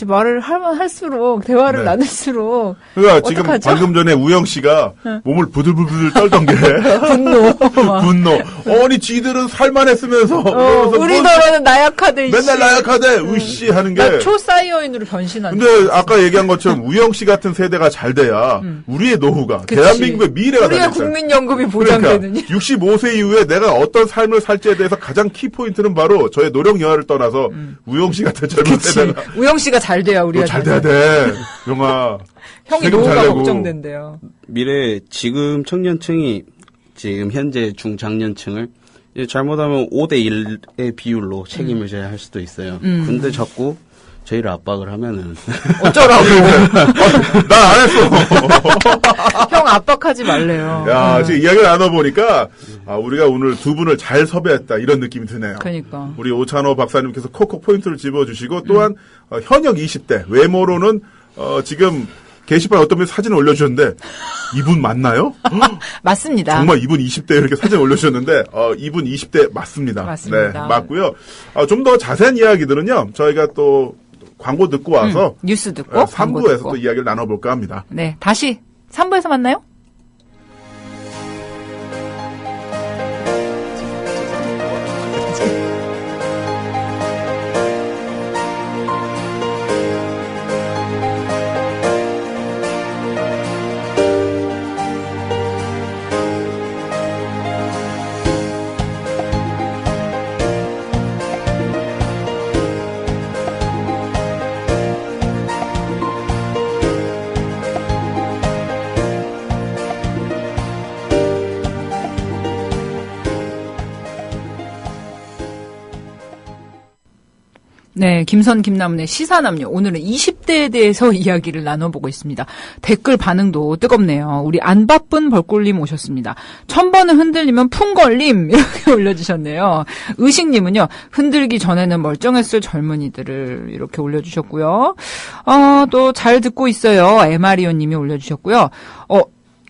Speaker 2: 말을 하면 할수록, 대화를
Speaker 3: 네.
Speaker 2: 나눌수록.
Speaker 3: 그러니까 지금
Speaker 2: 어떡하죠?
Speaker 3: 방금 전에 우영 씨가 몸을 부들부들 떨던 게 분노. 아니 지들은 살만 했으면서
Speaker 2: 우리더러는 나약하대,
Speaker 3: 맨날 나약하대 으씨 하는 게.
Speaker 2: 초사이어인으로 변신한.
Speaker 3: 근데 아까 얘기한 것처럼 우영 씨 같은 세대가 잘 돼야 우리의 노후가
Speaker 2: 그치.
Speaker 3: 대한민국의 미래가
Speaker 2: 우리의
Speaker 3: 달려있어요.
Speaker 2: 국민연금이 보장되느니.
Speaker 3: 그러니까 65세 이후에 내가 어떤 삶을 살지에 대해서 가장 키포인트는 바로 저의 노력 여하를 떠나서 우영 씨 같은 젊은 세대가
Speaker 2: 우영 씨가 잘 돼야 우리가
Speaker 3: 잘 돼야 돼. 영아.
Speaker 2: 형이
Speaker 3: 세금 잘
Speaker 2: 노후가
Speaker 3: 내고.
Speaker 2: 걱정된대요.
Speaker 6: 미래 지금 청년층이 지금 현재 중장년층을 이제 잘못하면 5대1의 비율로 책임을 져야 할 수도 있어요. 근데 자꾸 저희를 압박을 하면은
Speaker 2: 어쩌라고.
Speaker 3: 나 안 했어.
Speaker 2: 형 압박하지 말래요.
Speaker 3: 야, 지금 이야기를 나눠보니까, 우리가 오늘 두 분을 잘 섭외했다, 이런 느낌이 드네요.
Speaker 2: 그러니까.
Speaker 3: 우리 오찬호 박사님께서 콕콕 포인트를 집어주시고, 또한, 현역 20대, 외모로는, 지금, 게시판 어떤 분이 사진을 올려주셨는데, 이분 맞나요?
Speaker 2: 맞습니다.
Speaker 3: 정말 이분 20대 이렇게 사진 올려주셨는데, 이분 20대 맞습니다.
Speaker 2: 맞습니다.
Speaker 3: 네, 맞고요. 좀 더 자세한 이야기들은요, 저희가 또, 광고 듣고 와서,
Speaker 2: 뉴스 듣고, 광고
Speaker 3: 3부에서
Speaker 2: 듣고.
Speaker 3: 또 이야기를 나눠볼까 합니다.
Speaker 2: 네, 다시 3부에서 만나요? 네, 김선 김남훈의 시사남녀. 오늘은 20대에 대해서 이야기를 나눠보고 있습니다. 댓글 반응도 뜨겁네요. 우리 안 바쁜 벌꿀님 오셨습니다. 1000번은 흔들리면 풍걸림 이렇게 올려주셨네요. 의식님은요. 흔들기 전에는 멀쩡했을 젊은이들을 이렇게 올려주셨고요. 또 잘 듣고 있어요. 에마리오님이 올려주셨고요.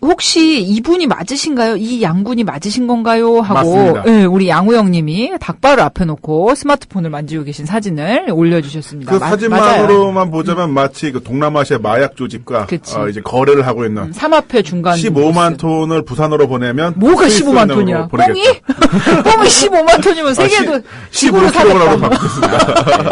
Speaker 2: 혹시 이분이 맞으신가요? 이 양군이 맞으신 건가요? 하고
Speaker 3: 맞습니다.
Speaker 2: 네, 우리 양우영님이 닭발을 앞에 놓고 스마트폰을 만지고 계신 사진을 올려주셨습니다.
Speaker 3: 그
Speaker 2: 맞아요.
Speaker 3: 사진만으로만 보자면 마치 그 동남아시아 마약 조직과
Speaker 2: 그치.
Speaker 3: 이제 거래를 하고 있는
Speaker 2: 삼합회 중간
Speaker 3: 15만 톤을 부산으로 보내면
Speaker 2: 뭐가
Speaker 3: 스위스
Speaker 2: 15만
Speaker 3: 은행으로
Speaker 2: 톤이야?
Speaker 3: 보내겠다.
Speaker 2: 뽕이 15만 톤이면 세계도 지구를
Speaker 3: 15kg라도
Speaker 2: 사겠다.
Speaker 3: 바뀌었습니다.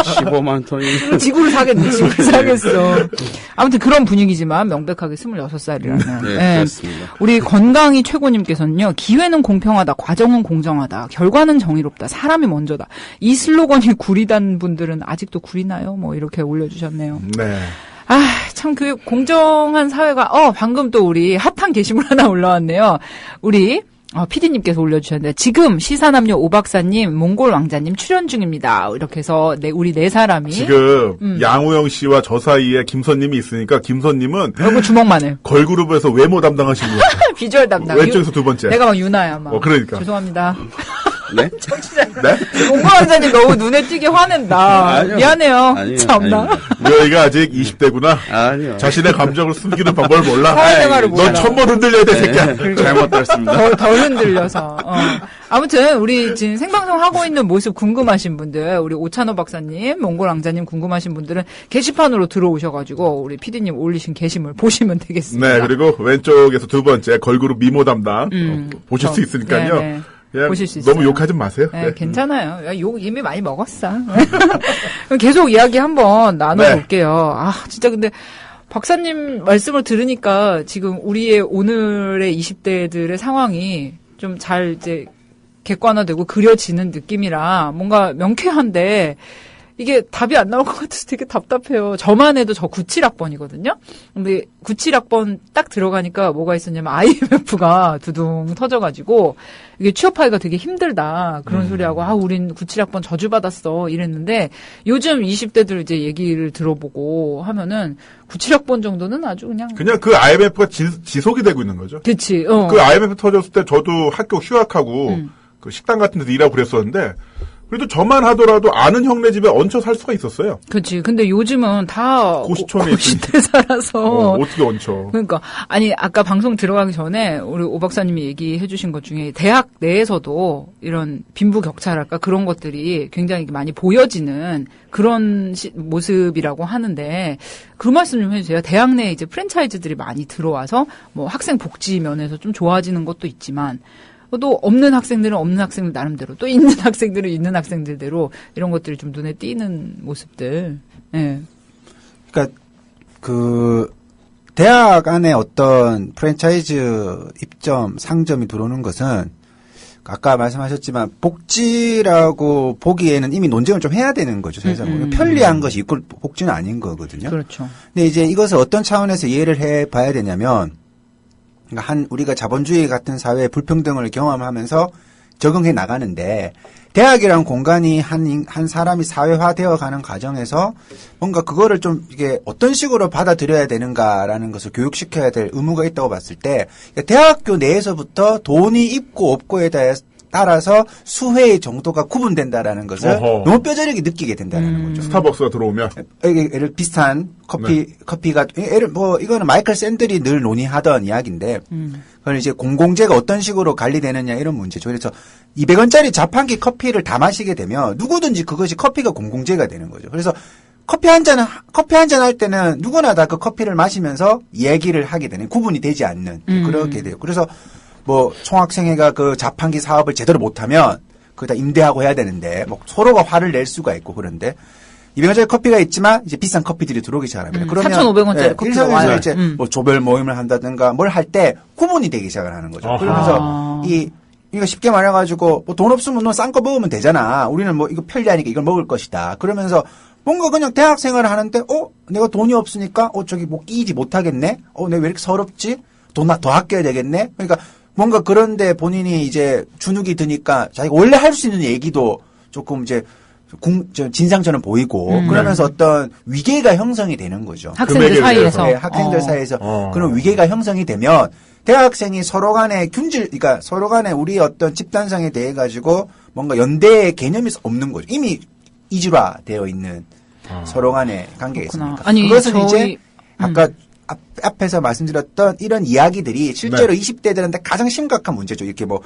Speaker 6: 15만 톤이
Speaker 2: 지구를 사겠네. 지구를 사겠어. 아무튼 그런 분위기지만 명백하게 26살이라는.
Speaker 6: 네, 그렇습니다.
Speaker 2: 우리 건강이 최고님께서는요. 기회는 공평하다. 과정은 공정하다. 결과는 정의롭다. 사람이 먼저다. 이 슬로건이 구리단 분들은 아직도 구리나요? 뭐 이렇게 올려주셨네요.
Speaker 3: 네.
Speaker 2: 참 그 공정한 사회가 방금 또 우리 핫한 게시물 하나 올라왔네요. 우리 PD님께서 올려주셨는데 지금 시사남녀 오박사님, 몽골 왕자님 출연 중입니다. 이렇게 해서 우리 네 사람이
Speaker 3: 지금 양우영 씨와 저 사이에 김선님이 있으니까 김선님은
Speaker 2: 얼굴 주먹만 해요.
Speaker 3: 걸그룹에서 외모 담당하시고
Speaker 2: 비주얼 담당.
Speaker 3: 왼쪽에서 두 번째.
Speaker 2: 내가 막 유나야 막.
Speaker 3: 그러니까.
Speaker 2: 죄송합니다.
Speaker 6: 네?
Speaker 3: 네?
Speaker 2: 몽골 왕자님 너무 눈에 띄게 화낸다.
Speaker 6: 아니요.
Speaker 2: 미안해요.
Speaker 6: 아니요,
Speaker 2: 참나.
Speaker 6: 아니요.
Speaker 3: 너희가 아직 20대구나.
Speaker 6: 아니요.
Speaker 3: 자신의 감정을 숨기는 방법을 몰라.
Speaker 2: 사회생활을
Speaker 3: 넌
Speaker 2: 몰라.
Speaker 3: 1000번 흔들려야 돼, 새끼야.
Speaker 6: 잘못 들었습니다.
Speaker 2: 덜 흔들려서. 아무튼 우리 지금 생방송 하고 있는 모습 궁금하신 분들, 우리 오찬호 박사님, 몽골 왕자님 궁금하신 분들은 게시판으로 들어오셔가지고 우리 PD님 올리신 게시물 보시면 되겠습니다.
Speaker 3: 네, 그리고 왼쪽에서 두 번째 걸그룹 미모 담당 보실 수 있으니까요.
Speaker 2: 네.
Speaker 3: 그냥
Speaker 2: 보실 수 있어요.
Speaker 3: 너무 욕하지 마세요.
Speaker 2: 네,
Speaker 3: 네.
Speaker 2: 괜찮아요. 야, 욕 이미 많이 먹었어. 계속 이야기 한번 나눠볼게요. 진짜 근데 박사님 말씀을 들으니까 지금 우리의 오늘의 20대들의 상황이 좀 잘 이제 객관화되고 그려지는 느낌이라 뭔가 명쾌한데 이게 답이 안 나올 것 같아서 되게 답답해요. 저만 해도 저 97학번이거든요. 근데 97학번 딱 들어가니까 뭐가 있었냐면 IMF가 두둥 터져가지고 이게 취업하기가 되게 힘들다. 그런 소리하고 우린 97학번 저주받았어. 이랬는데 요즘 20대들 이제 얘기를 들어보고 하면은 97학번 정도는 아주 그냥
Speaker 3: 그 IMF가 지속이 되고 있는 거죠.
Speaker 2: 그치.
Speaker 3: 그 IMF 터졌을 때 저도 학교 휴학하고 그 식당 같은 데서 일하고 그랬었는데 그래도 저만 하더라도 아는 형네 집에 얹혀 살 수가 있었어요.
Speaker 2: 그렇지. 근데 요즘은 다
Speaker 3: 고시촌에
Speaker 2: 고시대 살아서
Speaker 3: 어떻게 얹혀?
Speaker 2: 그러니까 아니 아까 방송 들어가기 전에 우리 오 박사님이 얘기해 주신 것 중에 대학 내에서도 이런 빈부격차랄까 그런 것들이 굉장히 많이 보여지는 그런 모습이라고 하는데 그 말씀 좀 해주세요. 대학 내에 이제 프랜차이즈들이 많이 들어와서 뭐 학생 복지 면에서 좀 좋아지는 것도 있지만 또 없는 학생들은 없는 학생들 나름대로 또 있는 학생들은 있는 학생들대로 이런 것들이 좀 눈에 띄는 모습들. 예.
Speaker 5: 그러니까 그 대학 안에 어떤 프랜차이즈 입점 상점이 들어오는 것은 아까 말씀하셨지만 복지라고 보기에는 이미 논쟁을 좀 해야 되는 거죠. 사실상 편리한 것이 이꼴 복지는 아닌 거거든요.
Speaker 2: 그렇죠.
Speaker 5: 근데 이제 이것을 어떤 차원에서 이해를 해봐야 되냐면. 그러니까 우리가 자본주의 같은 사회의 불평등을 경험하면서 적응해 나가는데 대학이란 공간이 한 사람이 사회화되어 가는 과정에서 뭔가 그거를 좀 이게 어떤 식으로 받아들여야 되는가라는 것을 교육시켜야 될 의무가 있다고 봤을 때 대학교 내에서부터 돈이 있고 없고에 따라서 수혜의 정도가 구분된다라는 것을 너무 뼈저리게 느끼게 된다는 거죠.
Speaker 3: 스타벅스가 들어오면
Speaker 5: 예를 비슷한 커피가 이거는 마이클 샌들이 늘 논의하던 이야기인데 그건 이제 공공재가 어떤 식으로 관리되느냐 이런 문제죠. 그래서 200원짜리 자판기 커피를 다 마시게 되면 누구든지 그것이 커피가 공공재가 되는 거죠. 그래서 커피 한 잔 할 때는 누구나 다 그 커피를 마시면서 얘기를 하게 되는 구분이 되지 않는 그렇게 돼요. 그래서 뭐 총학생회가 그 자판기 사업을 제대로 못하면 그다 임대하고 해야 되는데 뭐 서로가 화를 낼 수가 있고 그런데 200원짜리 커피가 있지만 이제 비싼 커피들이 들어오기 시작합니다. 그러면
Speaker 2: 4,500원짜리 커피가
Speaker 5: 일상에서
Speaker 2: 와요.
Speaker 5: 이제 뭐 조별 모임을 한다든가 뭘 할 때 구분이 되기 시작을 하는 거죠. 그러면서 이거 쉽게 말해가지고 뭐 돈 없으면 싼 거 먹으면 되잖아. 우리는 뭐 이거 편리하니까 이걸 먹을 것이다. 그러면서 뭔가 그냥 대학 생활을 하는데 내가 돈이 없으니까 저기 뭐 끼지 못하겠네. 내가 왜 이렇게 서럽지? 돈 더 아껴야 되겠네. 그러니까 뭔가 그런데 본인이 이제 주눅이 드니까 자기가 원래 할 수 있는 얘기도 조금 이제 진상처럼 보이고 그러면서 어떤 위계가 형성이 되는 거죠.
Speaker 2: 학생들 사이에서.
Speaker 5: 네, 학생들 사이에서 그런 위계가 형성이 되면 대학생이 서로 간에 그러니까 서로 간에 우리 어떤 집단성에 대해 가지고 뭔가 연대의 개념이 없는 거죠. 이미 이질화되어 있는 서로 간의 관계가 있으니까.
Speaker 2: 아니,
Speaker 5: 그것은 이제 아까 앞에서 말씀드렸던 이런 이야기들이 실제로 20대들한테 가장 심각한 문제죠. 이렇게 뭐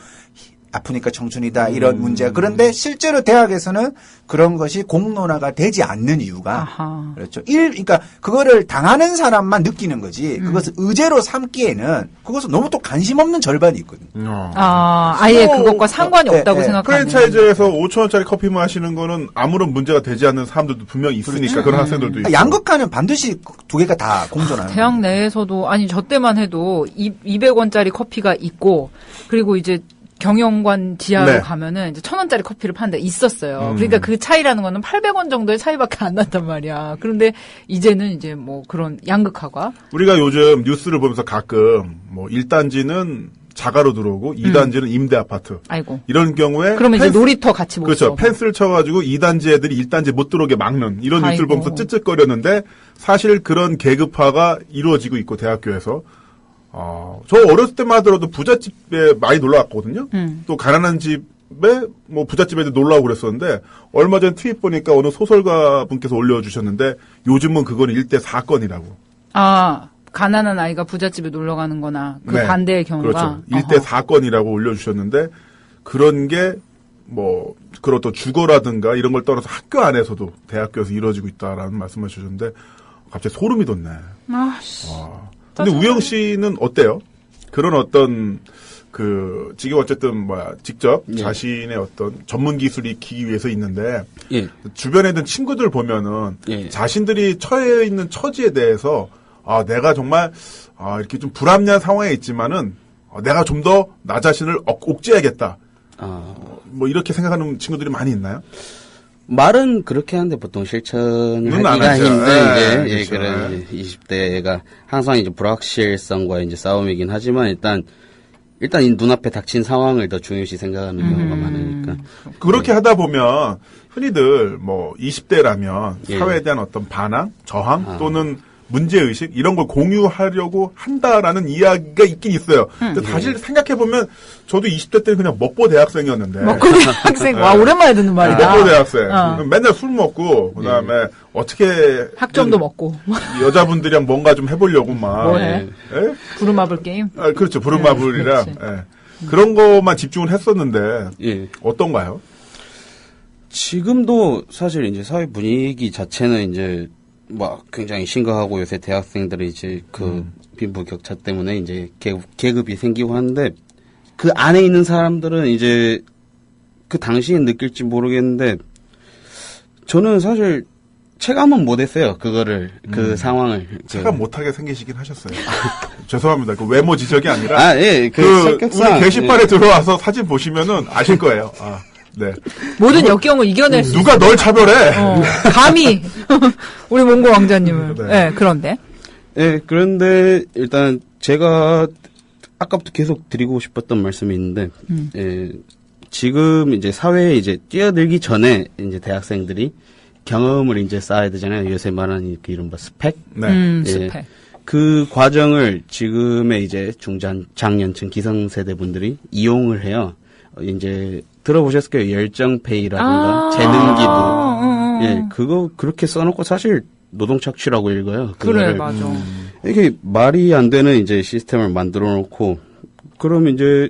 Speaker 5: 아프니까 청춘이다 이런 문제가. 그런데 실제로 대학에서는 그런 것이 공론화가 되지 않는 이유가 그렇죠. 그러니까 그거를 당하는 사람만 느끼는 거지. 그것을 의제로 삼기에는 그것은 너무 또 관심 없는 절반이 있거든요.
Speaker 2: 아예 그것과 상관이 없다고 생각하는.
Speaker 3: 프랜차이즈에서 5,000원짜리 커피 마시는 거는 아무런 문제가 되지 않는 사람들도 분명히 있으니까 그런 학생들도 있고.
Speaker 5: 양극화는 반드시 두 개가 다 공존하는.
Speaker 2: 대학 내에서도 저 때만 해도 200원짜리 커피가 있고 그리고 이제 경영관 지하로 가면은 이제 1,000원짜리 커피를 파는 데 있었어요. 그러니까 그 차이라는 거는 800원 정도의 차이밖에 안 난단 말이야. 그런데 이제는 이제 뭐 그런 양극화가.
Speaker 3: 우리가 요즘 뉴스를 보면서 가끔 뭐 1단지는 자가로 들어오고 2단지는 임대 아파트.
Speaker 2: 아이고.
Speaker 3: 이런 경우에.
Speaker 2: 그러면 이제 놀이터 같이 못
Speaker 3: 그렇죠. 펜스를 쳐가지고 2단지 애들이 1단지 못 들어오게 막는 이런 뉴스를 보면서 쯧쯧거렸는데 사실 그런 계급화가 이루어지고 있고 대학교에서. 저 어렸을 때만 하더라도 부잣집에 많이 놀러 갔거든요. 또 가난한 집에 뭐 부잣집에 놀러 가고 그랬었는데 얼마 전 트윗 보니까 어느 소설가 분께서 올려주셨는데 요즘은 그건 일대 사건이라고.
Speaker 2: 가난한 아이가 부잣집에 놀러 가는 거나 그 반대의 경우가.
Speaker 3: 그렇죠. 일대 사건이라고 올려주셨는데 그런 게 뭐 그런 또 주거라든가 이런 걸 떠나서 학교 안에서도 대학교에서 이루어지고 있다라는 말씀을 주셨는데 갑자기 소름이 돋네. 근데 우영 씨는 어때요? 그런 어떤 지금 어쨌든 직접 자신의 어떤 전문 기술을 익히기 위해서 있는데 주변에 있는 친구들 보면은 자신들이 처해 있는 처지에 대해서 내가 정말 이렇게 좀 불합리한 상황에 있지만은 내가 좀 더 나 자신을 옥죄야겠다. 뭐 이렇게 생각하는 친구들이 많이 있나요?
Speaker 6: 말은 그렇게 하는데 보통 실천을 하기가 힘든 게, 그런 20대가 항상 이제 불확실성과 이제 싸움이긴 하지만 일단 이 눈앞에 닥친 상황을 더 중요시 생각하는 경우가 많으니까.
Speaker 3: 그렇게 하다 보면 흔히들 뭐 20대라면 사회에 대한 어떤 반항, 저항 또는 문제의식 이런 걸 공유하려고 한다라는 이야기가 있긴 있어요. 근데 사실 생각해보면 저도 20대 때는 그냥 먹보 대학생이었는데.
Speaker 2: 먹보 대학생. 와, 오랜만에 듣는 말이다.
Speaker 3: 먹보 대학생. 맨날 술 먹고 그다음에 어떻게
Speaker 2: 학점도 먹고
Speaker 3: 여자분들이랑 뭔가 좀 해보려고 막.
Speaker 2: 뭐해? 부루마블 게임?
Speaker 3: 그렇죠. 부루마블이랑 그런 것만 집중을 했었는데 어떤가요?
Speaker 6: 지금도 사실 이제 사회 분위기 자체는 이제 막 굉장히 심각하고 요새 대학생들이 이제 그 빈부 격차 때문에 이제 계급이 생기고 하는데 그 안에 있는 사람들은 이제 그 당시엔 느낄지 모르겠는데 저는 사실 체감은 못했어요. 그거를 그 상황을
Speaker 3: 체감 못하게 생기시긴 하셨어요. 죄송합니다. 그 외모 지적이 아니라
Speaker 6: 그 성격상
Speaker 3: 우리 게시판에 들어와서 사진 보시면은 아실 거예요. 네.
Speaker 2: 모든 역경을 이겨낼 수
Speaker 3: 누가 널 차별해?
Speaker 2: 감히 우리 몽고 왕자님을. 네, 그런데.
Speaker 6: 네, 그런데 일단 제가 아까부터 계속 드리고 싶었던 말씀이 있는데, 지금 이제 사회에 이제 뛰어들기 전에 이제 대학생들이 경험을 이제 쌓아야 되잖아요. 요새 말하는 그 이른바 스펙.
Speaker 2: 스펙.
Speaker 6: 그 과정을 지금의 이제 장년층 기성세대 분들이 이용을 해요. 이제 들어보셨을 거예요. 열정페이라든가 재능기부. 그거 그렇게 써놓고 사실 노동착취라고 읽어요.
Speaker 2: 그래, 맞아.
Speaker 6: 이게 말이 안 되는 이제 시스템을 만들어 놓고 그럼 이제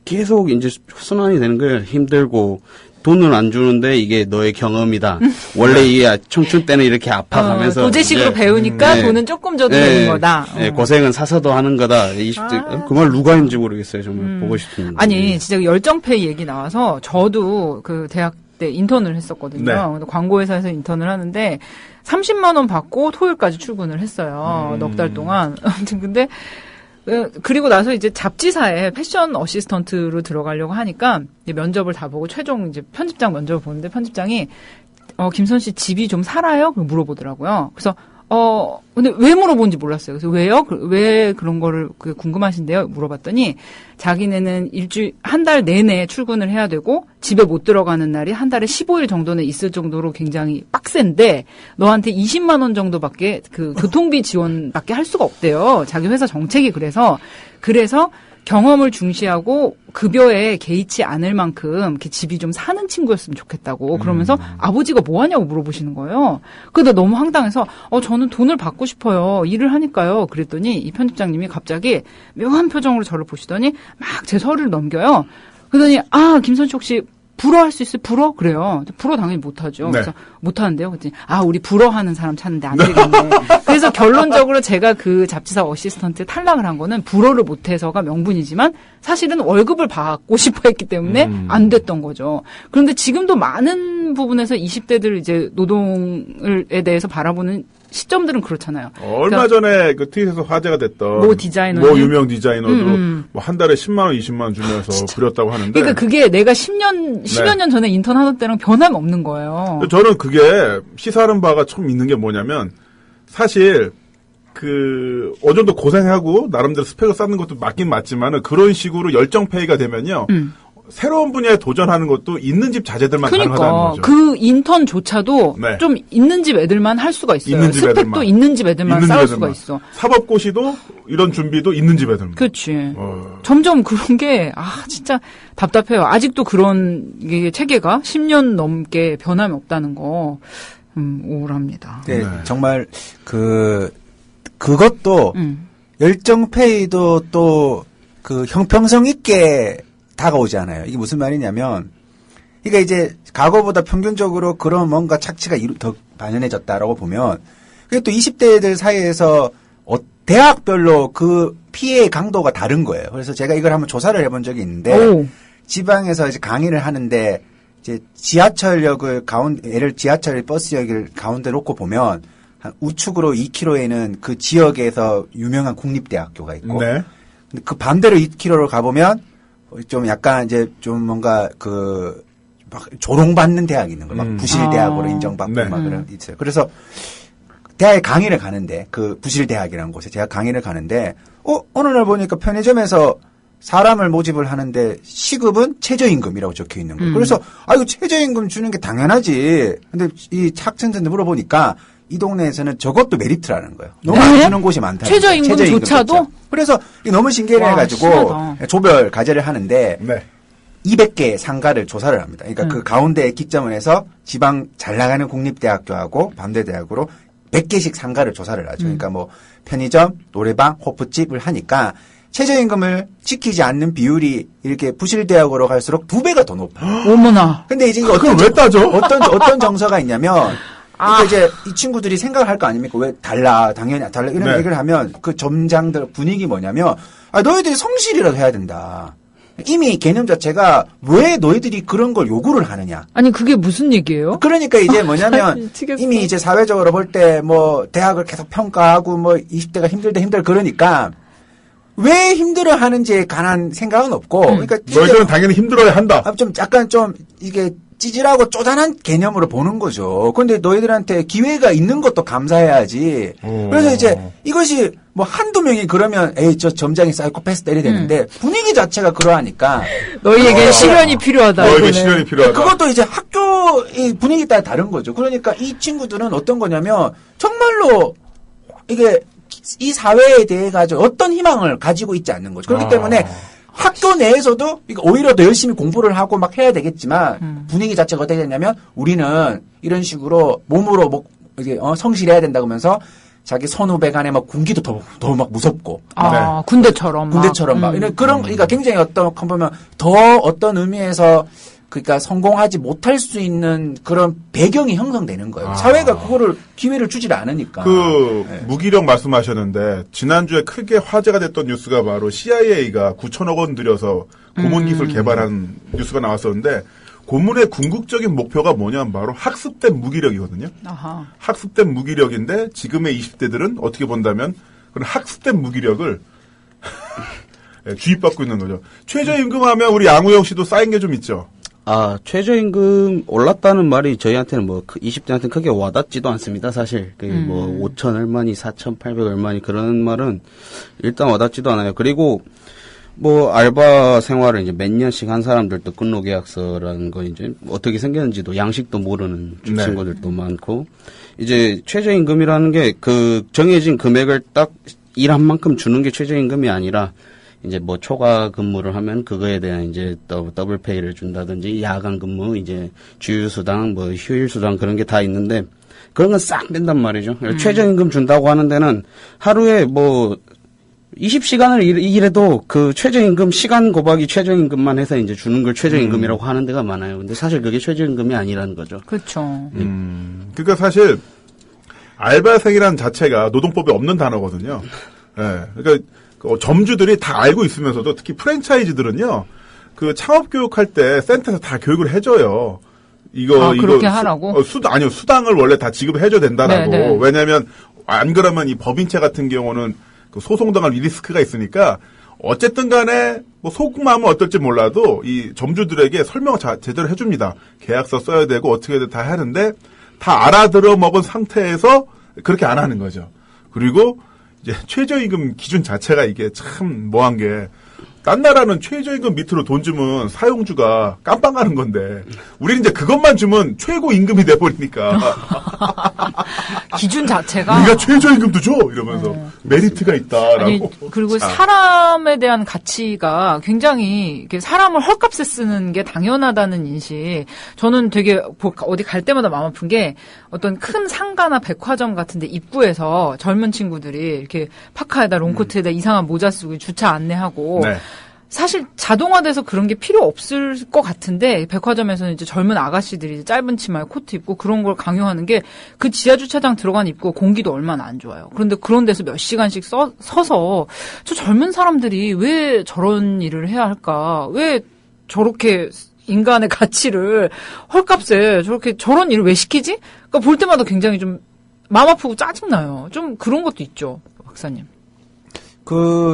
Speaker 6: 계속 이제 순환이 되는 거예요. 힘들고 돈은 안 주는데 이게 너의 경험이다. 원래 이게 청춘 때는 이렇게 아파가면서
Speaker 2: 도제식으로 배우니까 돈은 조금 줘도 되는 거다.
Speaker 6: 고생은 사서도 하는 거다. 20대 그 말 누가 했는지 모르겠어요. 정말 보고 싶은데.
Speaker 2: 아니 진짜 열정페이 얘기 나와서 저도 그 대학 때 인턴을 했었거든요. 광고회사에서 인턴을 하는데 30만 원 받고 토요일까지 출근을 했어요. 넉 달 동안. 아무튼 근데 그리고 나서 이제 잡지사에 패션 어시스턴트로 들어가려고 하니까 이제 면접을 다 보고 최종 이제 편집장 면접을 보는데 편집장이 김선 씨 집이 좀 살아요? 물어보더라고요. 그래서 근데 왜 물어본지 몰랐어요. 그래서 왜요? 왜 그런 거를 궁금하신데요? 물어봤더니 자기네는 한 달 내내 출근을 해야 되고 집에 못 들어가는 날이 한 달에 15일 정도는 있을 정도로 굉장히 빡센데 너한테 20만 원 정도밖에 그 교통비 지원밖에 할 수가 없대요. 자기 회사 정책이 그래서 경험을 중시하고 급여에 개의치 않을 만큼 이렇게 집이 좀 사는 친구였으면 좋겠다고 그러면서 아버지가 뭐 하냐고 물어보시는 거예요. 그래서 너무 황당해서 저는 돈을 받고 싶어요. 일을 하니까요. 그랬더니 이 편집장님이 갑자기 묘한 표정으로 저를 보시더니 막 제 서류를 넘겨요. 그러더니 김선 씨 혹시 불어할 수 있어요? 불어? 그래요. 불어 당연히 못하죠. 그래서 못하는데요. 그랬더니 우리 불어하는 사람 찾는데 안 되겠네. 그래서 결론적으로 제가 그 잡지사 어시스턴트에 탈락을 한 거는 불어를 못해서가 명분이지만 사실은 월급을 받고 싶어 했기 때문에 안 됐던 거죠. 그런데 지금도 많은 부분에서 20대들 이제 노동에 대해서 바라보는 시점들은 그렇잖아요.
Speaker 3: 얼마 전에 그 트윗에서 화제가 됐던
Speaker 2: 모
Speaker 3: 유명 디자이너도 뭐 한 달에 10만 원, 20만 원 주면서 그렸다고 하는데.
Speaker 2: 그러니까 그게 내가 10여 년 전에 인턴 하던 때랑 변함이 없는 거예요.
Speaker 3: 저는 그게 시사하는 바가 좀 있는 게 뭐냐면 사실 어느 정도 고생하고 나름대로 스펙을 쌓는 것도 맞긴 맞지만은 그런 식으로 열정페이가 되면요. 새로운 분야에 도전하는 것도 있는 집 자제들만 가능하다는 거죠.
Speaker 2: 그 인턴조차도 좀 있는 집 애들만 할 수가 있어요.
Speaker 3: 있는 집
Speaker 2: 스펙도
Speaker 3: 애들만.
Speaker 2: 있는 집 애들만 쌓을 수가 있어.
Speaker 3: 사법고시도 이런 준비도 있는 집 애들만.
Speaker 2: 그렇지. 점점 그런 게 진짜 답답해요. 아직도 그런 게 체계가 10년 넘게 변함이 없다는 거 우울합니다.
Speaker 5: 네, 정말 그것도 열정페이도 또 그 형평성 있게 다가오지 않아요. 이게 무슨 말이냐면, 그러니까 이제 과거보다 평균적으로 그런 뭔가 착취가 더 만연해졌다라고 보면, 그게 또 20대들 사이에서 대학별로 그 피해의 강도가 다른 거예요. 그래서 제가 이걸 한번 조사를 해본 적이 있는데, 지방에서 이제 강의를 하는데, 이제 지하철역을 지하철 버스역을 가운데 놓고 보면, 한 우측으로 2km에는 그 지역에서 유명한 국립대학교가 있고, 근데 그 반대로 2km로 가보면, 좀 약간 이제 좀 뭔가 막 조롱받는 대학이 있는 거예요. 막 부실대학으로 인정받고
Speaker 3: 네.
Speaker 5: 막 그런 있어요. 그래서 대학에 강의를 가는데 그 부실대학이라는 곳에 제가 강의를 가는데 어느 날 보니까 편의점에서 사람을 모집을 하는데 시급은 최저임금이라고 적혀 있는 거예요. 그래서 이거 최저임금 주는 게 당연하지. 근데 이 학생들한테 물어보니까 이 동네에서는 저것도 메리트라는 거예요. 너무 안 주는 곳이 많다.
Speaker 2: 최저임금조차도?
Speaker 5: 그래서 이게 너무 신기해가지고 조별 과제를 하는데
Speaker 3: 네.
Speaker 5: 200개 상가를 조사를 합니다. 그러니까 그 가운데 기점을 해서 지방 잘 나가는 국립대학교하고 반대대학으로 100개씩 상가를 조사를 하죠. 그러니까 뭐 편의점, 노래방, 호프집을 하니까 최저임금을 지키지 않는 비율이 이렇게 부실대학으로 갈수록 2배가 더 높아요.
Speaker 2: 어머나.
Speaker 5: 근데 이제
Speaker 3: 그걸 왜 따져?
Speaker 5: 어떤 정서가 있냐면 그러니까 이제 이 친구들이 생각을 할 거 아닙니까? 왜 당연히 달라 이런
Speaker 3: 네.
Speaker 5: 얘기를 하면 그 점장들 분위기 뭐냐면 너희들이 성실이라도 해야 된다. 이미 개념 자체가 왜 너희들이 그런 걸 요구를 하느냐.
Speaker 2: 아니 그게 무슨 얘기예요?
Speaker 5: 그러니까 이제 뭐냐면 이미 이제 사회적으로 볼 때 뭐 대학을 계속 평가하고 뭐 20대가 힘들다 그러니까 왜 힘들어 하는지에 관한 생각은 없고 그러니까
Speaker 3: 너희들은 당연히 힘들어야 한다.
Speaker 5: 좀 약간 좀 이게 찌질하고 쪼잔한 개념으로 보는 거죠. 그런데 너희들한테 기회가 있는 것도 감사해야지. 그래서 이제 이것이 뭐 한두 명이 그러면 저 점장이 사이코패스 때려야 되는데 분위기 자체가 그러하니까
Speaker 2: 너희에게 실현이 필요하다.
Speaker 3: 너에게 실현이 필요하다.
Speaker 5: 그것도 이제 학교 분위기에 따라 다른 거죠. 그러니까 이 친구들은 어떤 거냐면 정말로 이게 이 사회에 대해 가지고 어떤 희망을 가지고 있지 않는 거죠. 그렇기 때문에 학교 내에서도 오히려 더 열심히 공부를 하고 막 해야 되겠지만 분위기 자체가 어떻게 되냐면 우리는 이런 식으로 몸으로 뭐 이게 성실해야 된다고 하면서 자기 선후배 간에 막 군기도 더 막 무섭고
Speaker 2: 군대처럼
Speaker 5: 막 이런 그런 그러니까 굉장히 어떤 보면 더 어떤 의미에서 그러니까 성공하지 못할 수 있는 그런 배경이 형성되는 거예요. 사회가 그거를 기회를 주질 않으니까.
Speaker 3: 무기력 말씀하셨는데 지난주에 크게 화제가 됐던 뉴스가 바로 CIA가 9천억 원 들여서 고문 기술 개발한 뉴스가 나왔었는데 고문의 궁극적인 목표가 뭐냐면 바로 학습된 무기력이거든요.
Speaker 2: 아하.
Speaker 3: 학습된 무기력인데 지금의 20대들은 어떻게 본다면 그런 학습된 무기력을 주입받고 있는 거죠. 최저임금 하면 우리 양우영 씨도 쌓인 게 좀 있죠.
Speaker 6: 최저임금 올랐다는 말이 저희한테는 20대한테는 크게 와닿지도 않습니다, 사실. 5천 얼마니, 4,800 얼마니 그런 말은 일단 와닿지도 않아요. 그리고 알바 생활을 이제 몇 년씩 한 사람들도 근로계약서라는 거 이제 어떻게 생겼는지도 양식도 모르는 친구들도 많고, 이제 최저임금이라는 게 정해진 금액을 딱 일한 만큼 주는 게 최저임금이 아니라 이제 초과 근무를 하면 그거에 대한 이제 더블 페이를 준다든지 야간 근무, 이제 주휴수당, 휴일수당 그런 게 다 있는데 그런 건 싹 뺀단 말이죠. 최저임금 준다고 하는 데는 하루에 20시간을 일해도 그 최저임금 시간 곱하기 최저임금만 해서 이제 주는 걸 최저임금이라고 하는 데가 많아요. 근데 사실 그게 최저임금이 아니라는 거죠.
Speaker 2: 그렇죠.
Speaker 3: 그러니까 사실 알바생이라는 자체가 노동법에 없는 단어거든요. 그러니까 점주들이 다 알고 있으면서도 특히 프랜차이즈들은요, 창업 교육할 때 센터에서 다 교육을 해줘요.
Speaker 2: 그렇게 하라고?
Speaker 3: 수당을 원래 다 지급해줘야 된다라고.
Speaker 2: 네네.
Speaker 3: 왜냐면, 안 그러면 이 법인체 같은 경우는 소송당할 리스크가 있으니까, 어쨌든 간에, 속마음은 어떨지 몰라도, 이 점주들에게 설명을 제대로 해줍니다. 계약서 써야 되고, 어떻게 다 하는데, 다 알아들어 먹은 상태에서 그렇게 안 하는 거죠. 그리고, 이제 최저임금 기준 자체가 이게 참 뭐한 게, 딴 나라는 최저임금 밑으로 돈 주면 사용주가 깜빵 가는 건데, 우리는 이제 그것만 주면 최고임금이 돼버리니까.
Speaker 2: 기준 자체가.
Speaker 3: 우리가 최저임금도 줘! 이러면서 메리트가 있다라고.
Speaker 2: 그리고 사람에 대한 가치가 굉장히 이렇게 사람을 헐값에 쓰는 게 당연하다는 인식. 저는 되게 어디 갈 때마다 마음 아픈 게 어떤 큰 상가나 백화점 같은데 입구에서 젊은 친구들이 이렇게 파카에다 롱코트에다 이상한 모자 쓰고 주차 안내하고.
Speaker 3: 네.
Speaker 2: 사실 자동화돼서 그런 게 필요 없을 것 같은데 백화점에서는 이제 젊은 아가씨들이 이제 짧은 치마에 코트 입고 그런 걸 강요하는 게 그 지하 주차장 들어간 입구 공기도 얼마나 안 좋아요. 그런데 그런 데서 몇 시간씩 서서 저 젊은 사람들이 왜 저런 일을 해야 할까? 왜 저렇게 인간의 가치를 헐값에 저런 일을 왜 시키지? 그러니까 볼 때마다 굉장히 좀 마음 아프고 짜증나요. 좀 그런 것도 있죠, 박사님.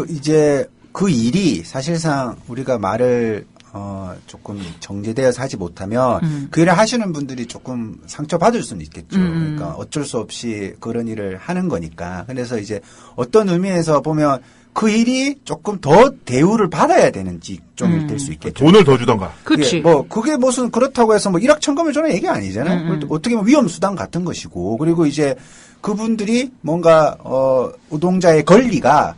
Speaker 5: 이제 그 일이 사실상 우리가 말을 조금 정제되어서 하지 못하면 그 일을 하시는 분들이 조금 상처받을 수는 있겠죠. 그러니까 어쩔 수 없이 그런 일을 하는 거니까. 그래서 이제 어떤 의미에서 보면 그 일이 조금 더 대우를 받아야 되는 직종이 될 수 있겠죠.
Speaker 3: 돈을 더 주던가.
Speaker 2: 그치.
Speaker 5: 그게 무슨 그렇다고 해서 뭐 일확천금을 주는 얘기 아니잖아요. 어떻게 보면 위험수당 같은 것이고. 그리고 이제 그분들이 뭔가, 노동자의 권리가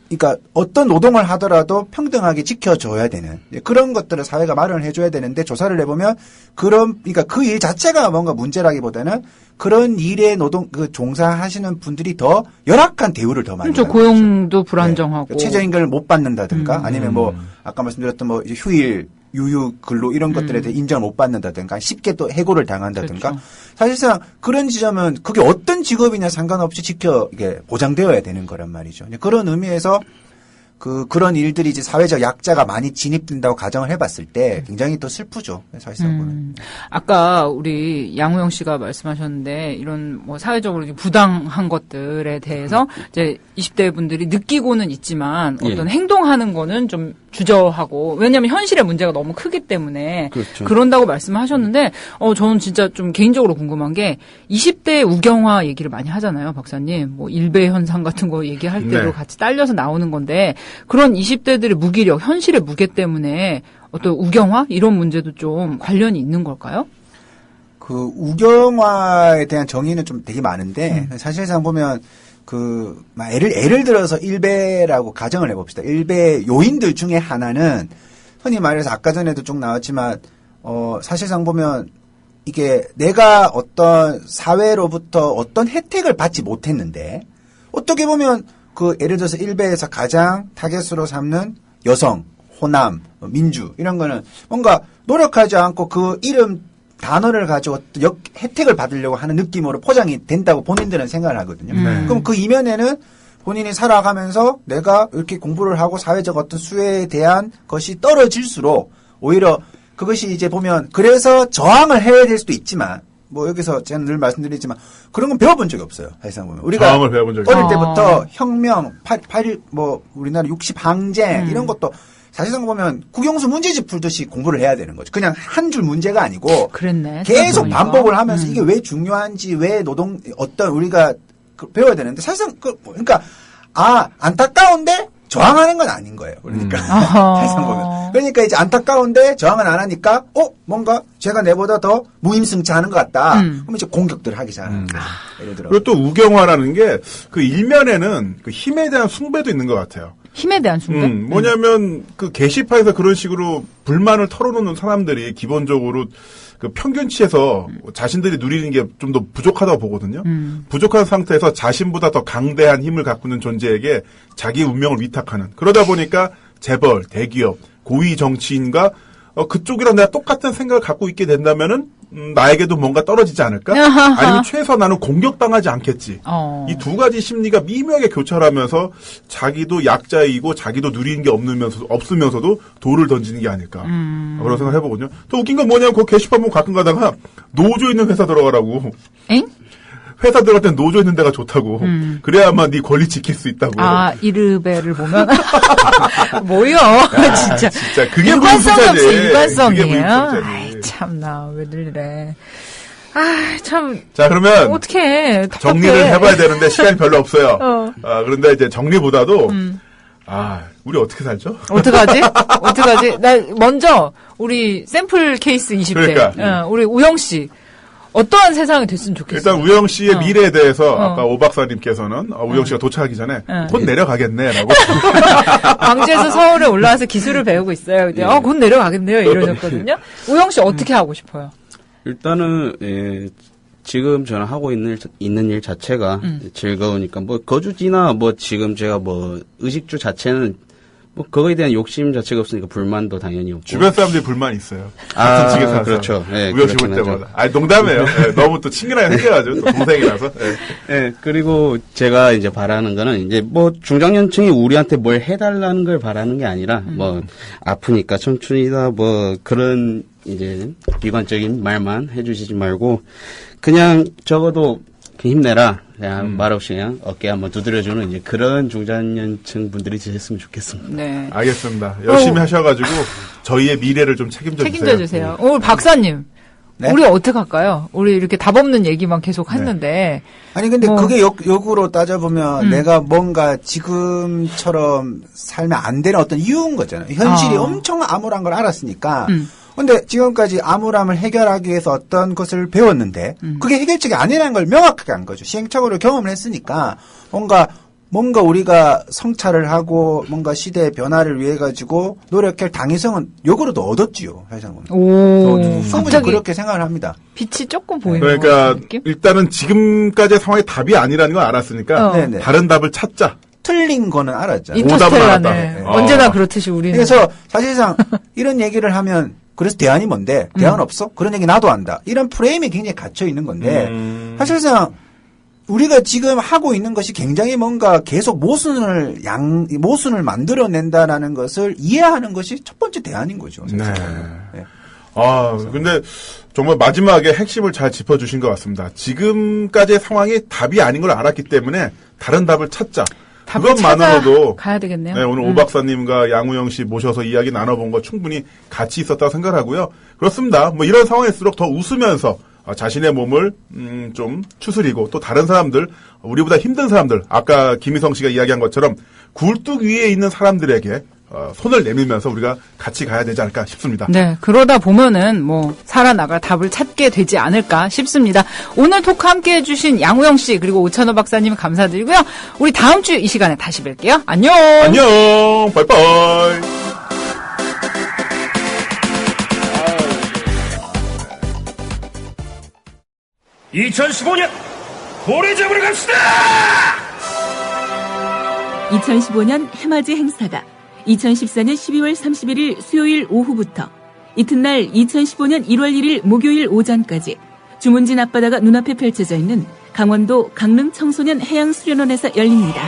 Speaker 5: 그러니까 어떤 노동을 하더라도 평등하게 지켜줘야 되는 그런 것들을 사회가 마련을 해줘야 되는데 조사를 해보면 그러니까 그 일 자체가 뭔가 문제라기보다는 그런 일에 종사하시는 분들이 더 열악한 대우를 더 많이 받는
Speaker 2: 고용도 불안정하고
Speaker 5: 네. 최저임금을 못 받는다든가 아니면 뭐 아까 말씀드렸던 뭐 휴일 유유 근로 이런 것들에 대해 인정을 못 받는다든가 쉽게 또 해고를 당한다든가
Speaker 2: 그렇죠.
Speaker 5: 사실상 그런 지점은 그게 어떤 직업이냐 상관없이 이게 보장되어야 되는 거란 말이죠. 그런 의미에서 그런 일들이 이제 사회적 약자가 많이 진입된다고 가정을 해봤을 때 굉장히 또 슬프죠. 사실상 보면.
Speaker 2: 아까 우리 양우영 씨가 말씀하셨는데 이런 뭐 사회적으로 부당한 것들에 대해서 이제 20대 분들이 느끼고는 있지만 어떤 행동하는 거는 좀 주저하고 왜냐하면 현실의 문제가 너무 크기 때문에
Speaker 6: 그렇죠.
Speaker 2: 그런다고 말씀하셨는데 저는 진짜 좀 개인적으로 궁금한 게 20대 우경화 얘기를 많이 하잖아요, 박사님. 뭐 일배 현상 같은 거 얘기할 때도 같이 딸려서 나오는 건데 그런 20대들의 무기력, 현실의 무게 때문에 어떤 우경화 이런 문제도 좀 관련이 있는 걸까요?
Speaker 5: 그 우경화에 대한 정의는 좀 되게 많은데 사실상 보면 예를 들어서 일배라고 가정을 해봅시다. 일배 요인들 중에 하나는 흔히 말해서 아까 전에도 쭉 나왔지만 사실상 보면 이게 내가 어떤 사회로부터 어떤 혜택을 받지 못했는데 어떻게 보면 예를 들어서 일베에서 가장 타겟으로 삼는 여성, 호남, 민주 이런 거는 뭔가 노력하지 않고 그 이름 단어를 가지고 혜택을 받으려고 하는 느낌으로 포장이 된다고 본인들은 생각을 하거든요. 그럼 그 이면에는 본인이 살아가면서 내가 이렇게 공부를 하고 사회적 어떤 수혜에 대한 것이 떨어질수록 오히려 그것이 이제 보면 그래서 저항을 해야 될 수도 있지만 뭐 여기서 제가 늘 말씀드리지만 그런 건 배워본 적이 없어요. 사실상 보면 우리가
Speaker 3: 저항을 배워본 적이
Speaker 5: 어릴 때부터 혁명, 8.1 뭐 우리나라 60 항쟁 이런 것도 사실상 보면 국영수 문제집 풀듯이 공부를 해야 되는 거죠. 그냥 한 줄 문제가 아니고
Speaker 2: 그랬네,
Speaker 5: 계속 반복을 하면서 이게 왜 중요한지 왜 어떤 우리가 배워야 되는데 사실상 그러니까 안타까운데 저항하는 건 아닌 거예요. 그러니까 사실상 보면 그러니까 이제 안타까운데 저항은 안 하니까 뭔가 제가 내보다 더 무임승차하는 것 같다. 그러면 이제 공격들을 하기 시작하는 거죠. 예를 들어.
Speaker 3: 그리고 또 우경화라는 게 그 일면에는 그 힘에 대한 숭배도 있는 것 같아요.
Speaker 2: 힘에 대한 숭배?
Speaker 3: 뭐냐면 그 게시판에서 그런 식으로 불만을 털어놓는 사람들이 기본적으로 그 평균치에서 자신들이 누리는 게 좀 더 부족하다고 보거든요. 부족한 상태에서 자신보다 더 강대한 힘을 갖고 있는 존재에게 자기 운명을 위탁하는. 그러다 보니까 재벌, 대기업, 고위 정치인과 그쪽이랑 내가 똑같은 생각을 갖고 있게 된다면은 나에게도 뭔가 떨어지지 않을까? 아니면 최소 나는 공격당하지 않겠지. 이 두 가지 심리가 미묘하게 교차하면서 자기도 약자이고 자기도 누리는 게 없으면서도 돌을 던지는 게 아닐까. 그런 생각을 해보거든요. 또 웃긴 건 뭐냐면 그 게시판 보면 가끔 가다가 노조 있는 회사 들어가라고.
Speaker 2: 엥?
Speaker 3: 회사 들어갈 땐 노조 있는 데가 좋다고. 그래야만 네 권리 지킬 수 있다고.
Speaker 2: 이르베를 보면 뭐요? 진짜.
Speaker 3: 진짜 그게
Speaker 2: 일관성이
Speaker 3: 무슨
Speaker 2: 없어. 일관성이에요.
Speaker 3: 그게 무슨
Speaker 2: 아이 참나 왜들 이래. 참.
Speaker 3: 자 그러면
Speaker 2: 어떻게
Speaker 3: 정리를 해봐야 되는데 시간이 별로 없어요. 그런데 이제 정리보다도 우리 어떻게 살죠?
Speaker 2: 어떡하지? 나 먼저 우리 샘플 케이스 20대.
Speaker 3: 그러니까.
Speaker 2: 우리 우영 씨. 어떠한 세상이 됐으면 좋겠어요.
Speaker 3: 일단 우영 씨의 미래에 대해서 아까 오 박사님께서는 우영 씨가 도착하기 전에 곧 내려가겠네라고.
Speaker 2: 광주에서 서울에 올라와서 기술을 배우고 있어요. 근데 곧 내려가겠네요 이러셨거든요. 우영 씨 어떻게 하고 싶어요?
Speaker 6: 일단은 지금 저는 하고 있는 일 자체가 즐거우니까 뭐 거주지나 뭐 지금 제가 뭐 의식주 자체는 뭐 그거에 대한 욕심 자체가 없으니까 불만도 당연히 없고
Speaker 3: 주변 사람들이 불만이 있어요. 같은 측에 사는
Speaker 6: 그렇죠. 네,
Speaker 3: 우영 씨 볼 때마다. 농담이에요. 네, 너무 또 친근하게 생겨가지고 또 동생이라서.
Speaker 6: 네, 그리고 제가 이제 바라는 거는 이제 뭐 중장년층이 우리한테 뭘 해달라는 걸 바라는 게 아니라 뭐 아프니까 청춘이다 뭐 그런 이제 비관적인 말만 해주시지 말고 그냥 적어도 힘내라. 그냥 말없이 그냥 어깨 한번 두드려주는 이제 그런 중장년층 분들이 됐으면 좋겠습니다.
Speaker 2: 네.
Speaker 3: 알겠습니다. 열심히 하셔가지고 저희의 미래를 좀 책임져 주세요.
Speaker 2: 오늘 박사님.
Speaker 5: 네?
Speaker 2: 우리 어떻게 할까요? 우리 이렇게 답 없는 얘기만 계속 했는데.
Speaker 5: 아니 근데 그게 역으로 따져보면 내가 뭔가 지금처럼 살면 안 되는 어떤 이유인 거잖아요. 현실이 엄청 암울한 걸 알았으니까. 근데 지금까지 암울함을 해결하기 위해서 어떤 것을 배웠는데 그게 해결책이 아니라는 걸 명확하게 한 거죠. 시행착오를 경험을 했으니까 뭔가 우리가 성찰을 하고 뭔가 시대의 변화를 위해 가지고 노력할 당위성은 역으로도 얻었지요. 사실은. 충분히 그렇게 생각을 합니다.
Speaker 2: 빛이 조금 보이는
Speaker 3: 그러니까
Speaker 2: 느낌?
Speaker 3: 일단은 지금까지의 상황이 답이 아니라는 걸 알았으니까 다른 답을 찾자.
Speaker 5: 틀린 거는 알았잖아요.
Speaker 2: 인터스텔라네.
Speaker 3: 네.
Speaker 2: 언제나 그렇듯이 우리는.
Speaker 5: 그래서 사실상 이런 얘기를 하면 그래서 대안이 뭔데? 대안 없어? 그런 얘기 나도 안다. 이런 프레임이 굉장히 갇혀 있는 건데 사실상 우리가 지금 하고 있는 것이 굉장히 뭔가 계속 모순을 만들어낸다라는 것을 이해하는 것이 첫 번째 대안인 거죠.
Speaker 3: 네. 근데 정말 마지막에 핵심을 잘 짚어주신 것 같습니다. 지금까지의 상황이 답이 아닌 걸 알았기 때문에 다른 답을 찾자. 그것만으로도
Speaker 2: 가야 되겠네요.
Speaker 3: 네, 오늘 오 박사님과 양우영 씨 모셔서 이야기 나눠본 거 충분히 가치 있었다고 생각하고요. 그렇습니다. 뭐 이런 상황일수록 더 웃으면서 자신의 몸을 좀 추스리고 또 다른 사람들, 우리보다 힘든 사람들, 아까 김희성 씨가 이야기한 것처럼 굴뚝 위에 있는 사람들에게 손을 내밀면서 우리가 같이 가야 되지 않을까 싶습니다.
Speaker 2: 네, 그러다 보면은 살아나갈 답을 찾게 되지 않을까 싶습니다. 오늘 토크 함께 해주신 양우영 씨 그리고 오찬호 박사님 감사드리고요. 우리 다음 주 이 시간에 다시 뵐게요. 안녕.
Speaker 3: 안녕. 바이바이.
Speaker 7: (2015년) 고래 잡으러 갑시다!
Speaker 8: 2015년 해맞이 행사가 2014년 12월 31일 수요일 오후부터 이튿날 2015년 1월 1일 목요일 오전까지 주문진 앞바다가 눈앞에 펼쳐져 있는 강원도 강릉 청소년 해양수련원에서 열립니다.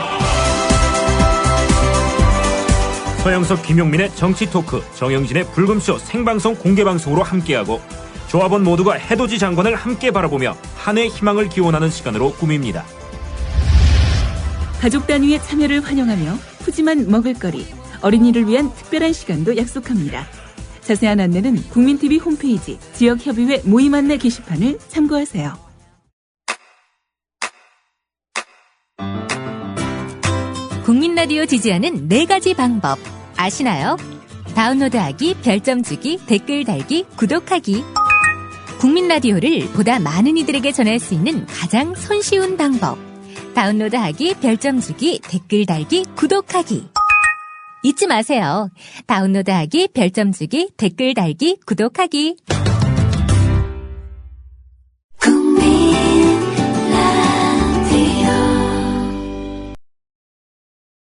Speaker 7: 서영석 김용민의 정치토크, 정영진의 불금쇼 생방송 공개방송으로 함께하고 조합원 모두가 해돋이 장관을 함께 바라보며 한 해 희망을 기원하는 시간으로 꾸밉니다.
Speaker 8: 가족 단위의 참여를 환영하며 푸짐한 먹을거리, 어린이를 위한 특별한 시간도 약속합니다. 자세한 안내는 국민TV 홈페이지 지역협의회 모임 안내 게시판을 참고하세요.
Speaker 9: 국민라디오 지지하는 4가지 방법 아시나요? 다운로드하기, 별점 주기, 댓글 달기, 구독하기. 국민라디오를 보다 많은 이들에게 전할 수 있는 가장 손쉬운 방법. 다운로드하기, 별점 주기, 댓글 달기, 구독하기. 잊지 마세요. 다운로드하기, 별점 주기, 댓글 달기, 구독하기.